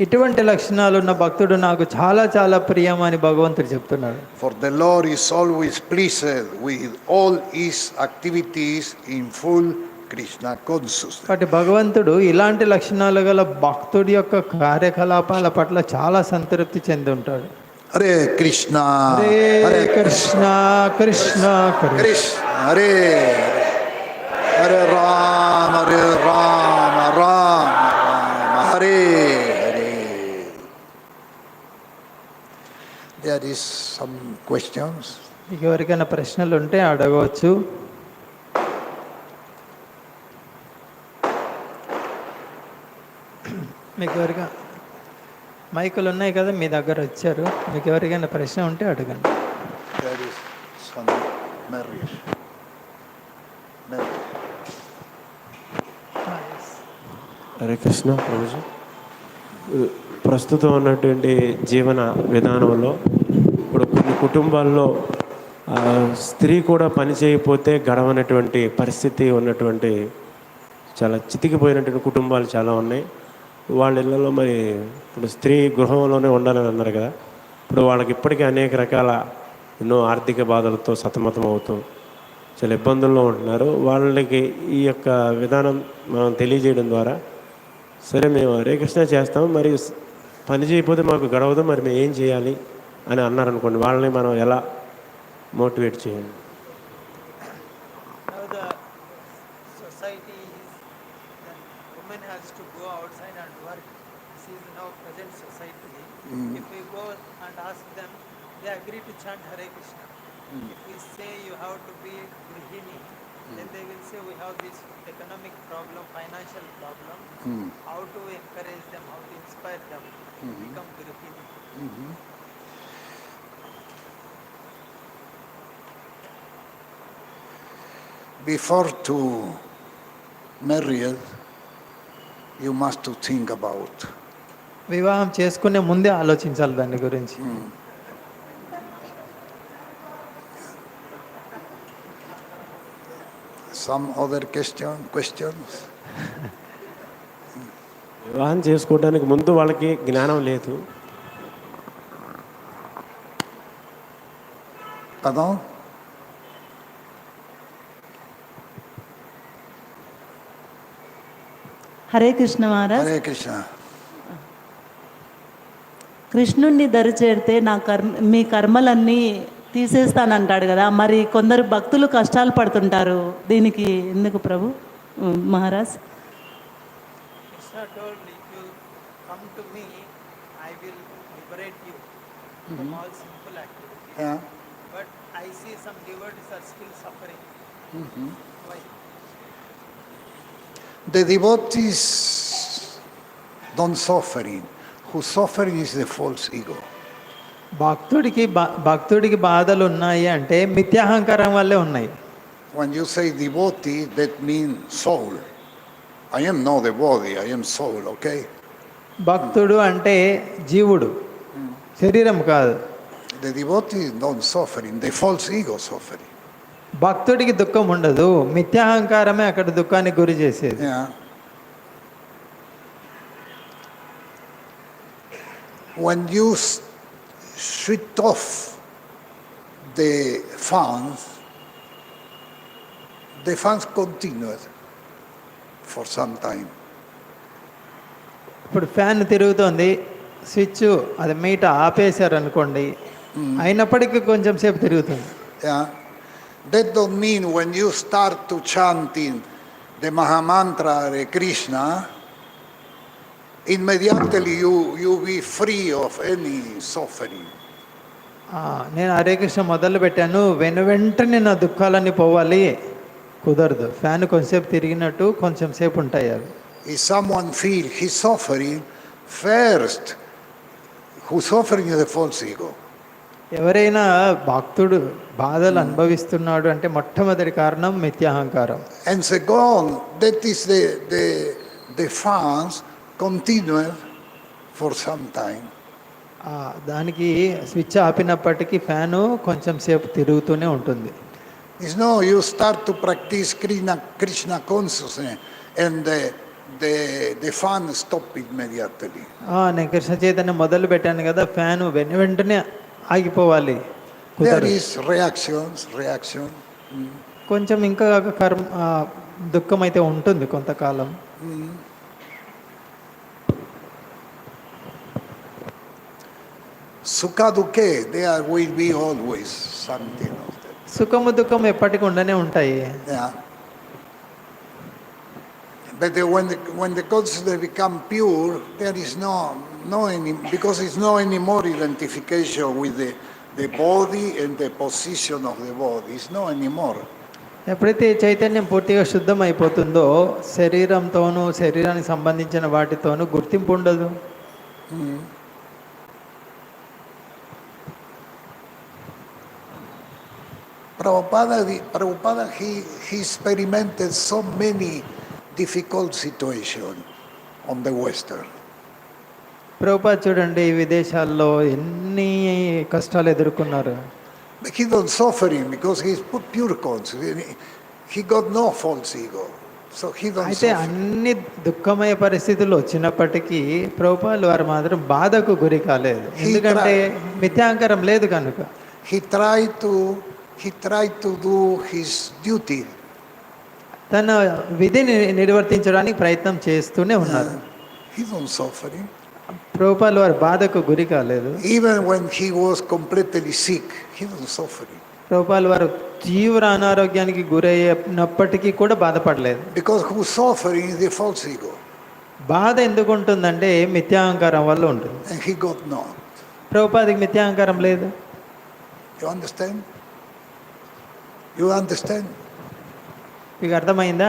ఇటువంటి లక్షణాలు ఉన్న భక్తుడు నాకు చాలా చాలా ప్రియం అని భగవంతుడు చెప్తున్నాడు. For the Lord is always pleased with all his activities in full Krishna consciousness. కాబట్టి భగవంతుడు ఇలాంటి లక్షణాలు గల భక్తుడి యొక్క కార్యకలాపాల పట్ల చాలా సంతృప్తి చెంది ఉంటాడు. Hare Krishna, Hare Krishna Krishna Krishna Krishna, Hare Hare Rama, Rama Rama, Hare Hare. There is some questions. మీకు ఎవరికైనా ప్రశ్నలు ఉంటే అడగవచ్చు. మీకు ఎవరిగా మైకులు ఉన్నాయి కదా మీ దగ్గర వచ్చారు, మీకు ఎవరికైనా ప్రశ్న ఉంటే అడగండి. There is some marriage. Hare Krishna Prabhuji. ప్రస్తుతం ఉన్నటువంటి జీవన విధానంలో ఇప్పుడు కొన్ని కుటుంబాల్లో స్త్రీ కూడా పని చేయకపోతే గడవనటువంటి పరిస్థితి ఉన్నటువంటి చాలా చితికిపోయినటువంటి కుటుంబాలు చాలా ఉన్నాయి. వాళ్ళ ఇళ్ళలో మరి ఇప్పుడు స్త్రీ గృహంలోనే ఉండాలని అన్నారు కదా, ఇప్పుడు వాళ్ళకి ఇప్పటికీ అనేక రకాల ఎన్నో ఆర్థిక బాధలతో సతమతం అవుతూ చాలా ఇబ్బందుల్లో ఉంటున్నారు. వాళ్ళకి ఈ యొక్క విధానం మనం తెలియజేయడం ద్వారా సరే మేము హరే కృష్ణ చేస్తాం, మరి పని చేయకపోతే మాకు గడవదు, మరి మేము ఏం చేయాలి అని అన్నారనుకోండి, వాళ్ళని మనం ఎలా మోటివేట్ చేయాలి? If we go and ask them, they agree to chant Hare Krishna. If we say you have to be Grihini, then they will say we have this economic problem, financial problem. How to encourage them, how to inspire them to become Grihini. Before to marry, you must to think about. వివాహం చేసుకునే ముందే ఆలోచించాలి దాని గురించి. Some other questions? వివాహం చేసుకోవడానికి ముందు వాళ్ళకి జ్ఞానం లేదు. Pardon? Hare Krishna Maharaj. Hare Krishna. కృష్ణుణ్ణి దరి చేరితే మీ కర్మలన్నీ తీసేస్తానంటాడు కదా, మరి కొందరు భక్తులు కష్టాలు పడుతుంటారు, దీనికి ఎందుకు ప్రభు Maharaj? Krishna told, if you come to me, I will liberate you from all sinful activities. Yeah. But I see some devotees are still suffering. Why? The devotees don't suffering. Who suffering is the false ego. భక్తుడికి బాధలు ఉన్నాయి అంటే మిథ్యాహంకారం వల్లే ఉన్నాయి. When you say devotee, that means soul. I am not the body, I am soul, okay? భక్తుడు అంటే జీవుడు, శరీరం కాదు. The devotee don't suffering, the false ego suffering. భక్తుడికి దుఃఖం ఉండదు, మిథ్యాహంకారమే అక్కడ దుఃఖానికి గురి చేసేది. Yeah. when you switch off the fans continue for some time. ఇప్పుడు ఫ్యాన్ తిరుగుతోంది, స్విచ్ అది మీట ఆపేశారు అనుకోండి, అయినప్పటికీ కొంచెం సేపు తిరుగుతుంది. Yeah? That don't mean when you start to chanting the Mahamantra Hare Krishna, immediately you be free of any suffering. నేను హరే కృష్ణ మొదలు పెట్టాను, వెంటనే నా దుఃఖాలన్నీ పోవాలి, కుదరదు. ఫ్యాన్ కొంచెంసేపు తిరిగినట్టు కొంచెం సేపు ఉంటాయి అవి. If someone feel he's suffering, first, who's suffering is the false ego. ఎవరైనా భక్తుడు బాధలు అనుభవిస్తున్నాడు అంటే మొట్టమొదటి కారణం మిథ్యాహంకారం. And second, that is the fans continue for some time. దానికి స్విచ్ ఆపినప్పటికీ ఫ్యాను కొంచెం సేపు తిరుగుతూనే ఉంటుంది. It's no, you start to practice Krishna consciousness and the fan stop immediately. నేను కృష్ణ చైతన్యం మొదలు పెట్టాను కదా, ఫ్యాను వెంటనే ఆగిపోవాలి. There is reaction. కొంచెం ఇంకా దుఃఖం అయితే ఉంటుంది కొంతకాలం. Sukha dukhe, there will be always something of that. సుఖము దుఃఖం ఎప్పటికి ఉండనే ఉంటాయి. Yeah. But when the consciousness become pure, there is no any, because it's no any more identification with the body and the position of the body. It's no anymore. ఎప్పుడైతే చైతన్యం పూర్తిగా శుద్ధం అయిపోతుందో శరీరంతోనూ శరీరానికి సంబంధించిన వాటితోనూ గుర్తింపు ఉండదు. Prabhupada, he experimented so many difficult situations on the Western. Prabhupada చూడండి, ఈ విదేశాల్లో ఎన్ని కష్టాలు ఎదుర్కొన్నారు. But he don't suffering because he's pure conscious. He got no false ego. So he don't అయితే suffer. అన్ని దుఃఖమయ పరిస్థితులు వచ్చినప్పటికీ ప్రభుపాదులు వారు మాత్రం బాధకు గురి కాలేదు, ఎందుకంటే మిథ్యాంకరం లేదు కనుక. He tried to do his duty. తన విధిని నిర్వర్తించడానికి ప్రయత్నం చేస్తూనే ఉన్నారు. He don't suffering. ప్రభుపాదులు వారు బాధకు గురి కాలేదు. Even when he was completely sick, he don't suffering. ప్రభుపాదులు వారు తీవ్ర అనారోగ్యానికి గురైనప్పటికీ కూడా బాధపడలేదు. Because who suffering is the false ego. బాధ ఎందుకు ఉంటుందంటే మిథ్యాహంకారం వల్ల ఉంటుంది. And he got no. ప్రభుపాదికి మిథ్యాహంకారం లేదు. You understand? You understand? మీకు అర్థమైందా?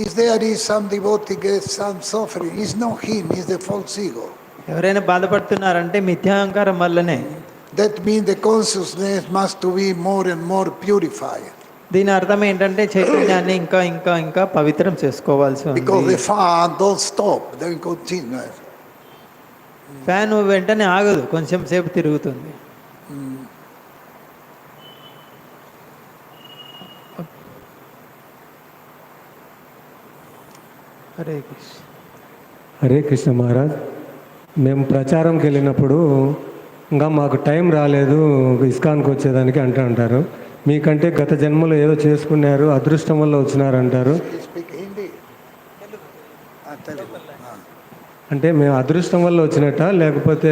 If there is some devotee gets some suffering, it's not him, it's the false ego. ఎవరైనా బాధపడుతున్నారంటే మిథ్యాహంకారం వల్లనే. That means the consciousness must to be more and more purified. దీని అర్థం ఏంటంటే చైతన్యాన్ని ఇంకా ఇంకా ఇంకా పవిత్రం చేసుకోవాల్సి Because ఉంది. the fan don't stop, they continue. Fan వెంటనే ఆగదు, కొంచెం సేపు తిరుగుతుంది. హరే కృష్ణ. హరే కృష్ణ మహారాజ్, మేము ప్రచారంకి వెళ్ళినప్పుడు ఇంకా మాకు టైం రాలేదు ఇస్కాన్కి వచ్చేదానికి అంటారు. మీకంటే గత జన్మలో ఏదో చేసుకున్నారు, అదృష్టం వల్ల వచ్చినారంటారు. అంటే మేము అదృష్టం వల్ల వచ్చినట్ట, లేకపోతే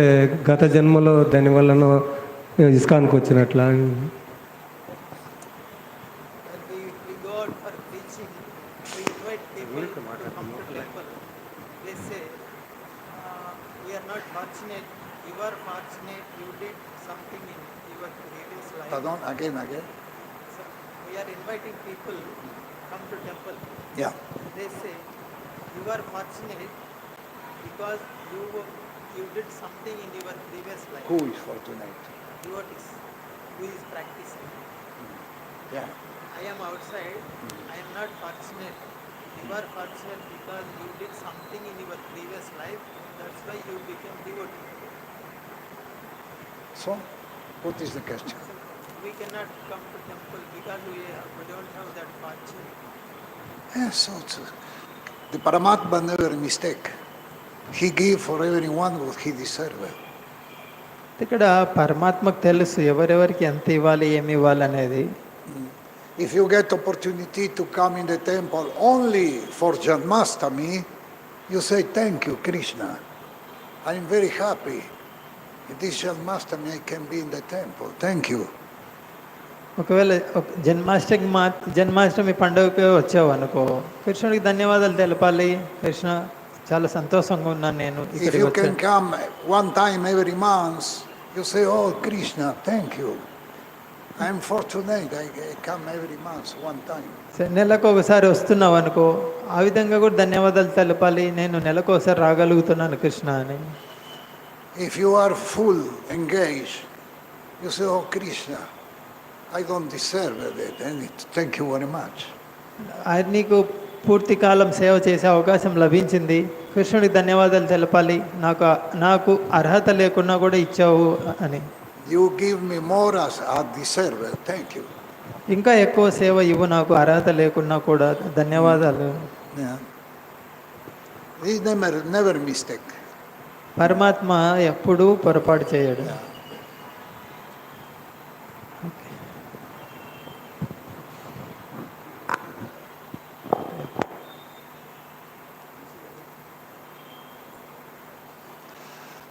గత జన్మలో దానివల్లనో ఇస్కాన్కి వచ్చినట్లా? Pardon, again. So we are inviting people come to temple. Yeah. They say you are fortunate because you did something in your previous life. Who is fortunate? Devotees who is practicing. Yeah. I am outside. I am not fortunate. You are fortunate because you did something in your previous life. That's why you became devotee. So, what is the question? We cannot come to temple because we don't have that fortune. Yes, so the Paramatma never mistake. He gave for everyone what he deserved. ఇక్కడ పరమాత్మకు తెలుసు ఎవరెవరికి ఎంత ఇవ్వాలి ఏమి ఇవ్వాలి అనేది. If you get opportunity to come in the temple only for Janmashtami, you say, thank you, Krishna. I'm very happy. This Janmashtami I can be in the temple. Thank you. ఒకవేళ జన్మాష్టమి పండుగకి వచ్చావు అనుకో, కృష్ణుడికి ధన్యవాదాలు తెలపాలి. కృష్ణ చాలా సంతోషంగా ఉన్నాను నేను If ఇక్కడికి you can వచ్చాను. come one time every month, you say, oh, Krishna, thank you. I'm fortunate. I come every month one time. నెలకు ఒకసారి వస్తున్నావు అనుకో, ఆ విధంగా కూడా ధన్యవాదాలు తెలపాలి. నేను నెలకు ఒకసారి రాగలుగుతున్నాను కృష్ణ అని. If you are full engaged, you say, oh, Krishna, I don't deserve it. Thank you very much. ఆయన నీకు పూర్తి కాలం సేవ చేసే అవకాశం లభించింది, కృష్ణుడికి ధన్యవాదాలు తెలపాలి. నాకు అర్హత లేకున్నా కూడా ఇచ్చావు అని. You give me more as I deserve it. Thank you. ఇంకా ఎక్కువ సేవ ఇవ్వు, నాకు అర్హత లేకున్నా కూడా ధన్యవాదాలు. Yeah. He never mistake. పరమాత్మ ఎప్పుడూ పొరపాటు చేయడు.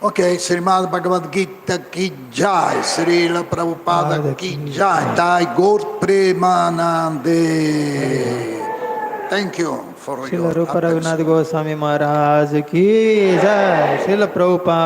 Okay, Srimad Bhagavad Gita ki jai, Srila Prabhupada ki jai, Thai Gaur Premanande. Thank you for Srila your Roopa attention. Raghunath Goswami Maharaj కి జై. శ్రీల ప్రభుపాద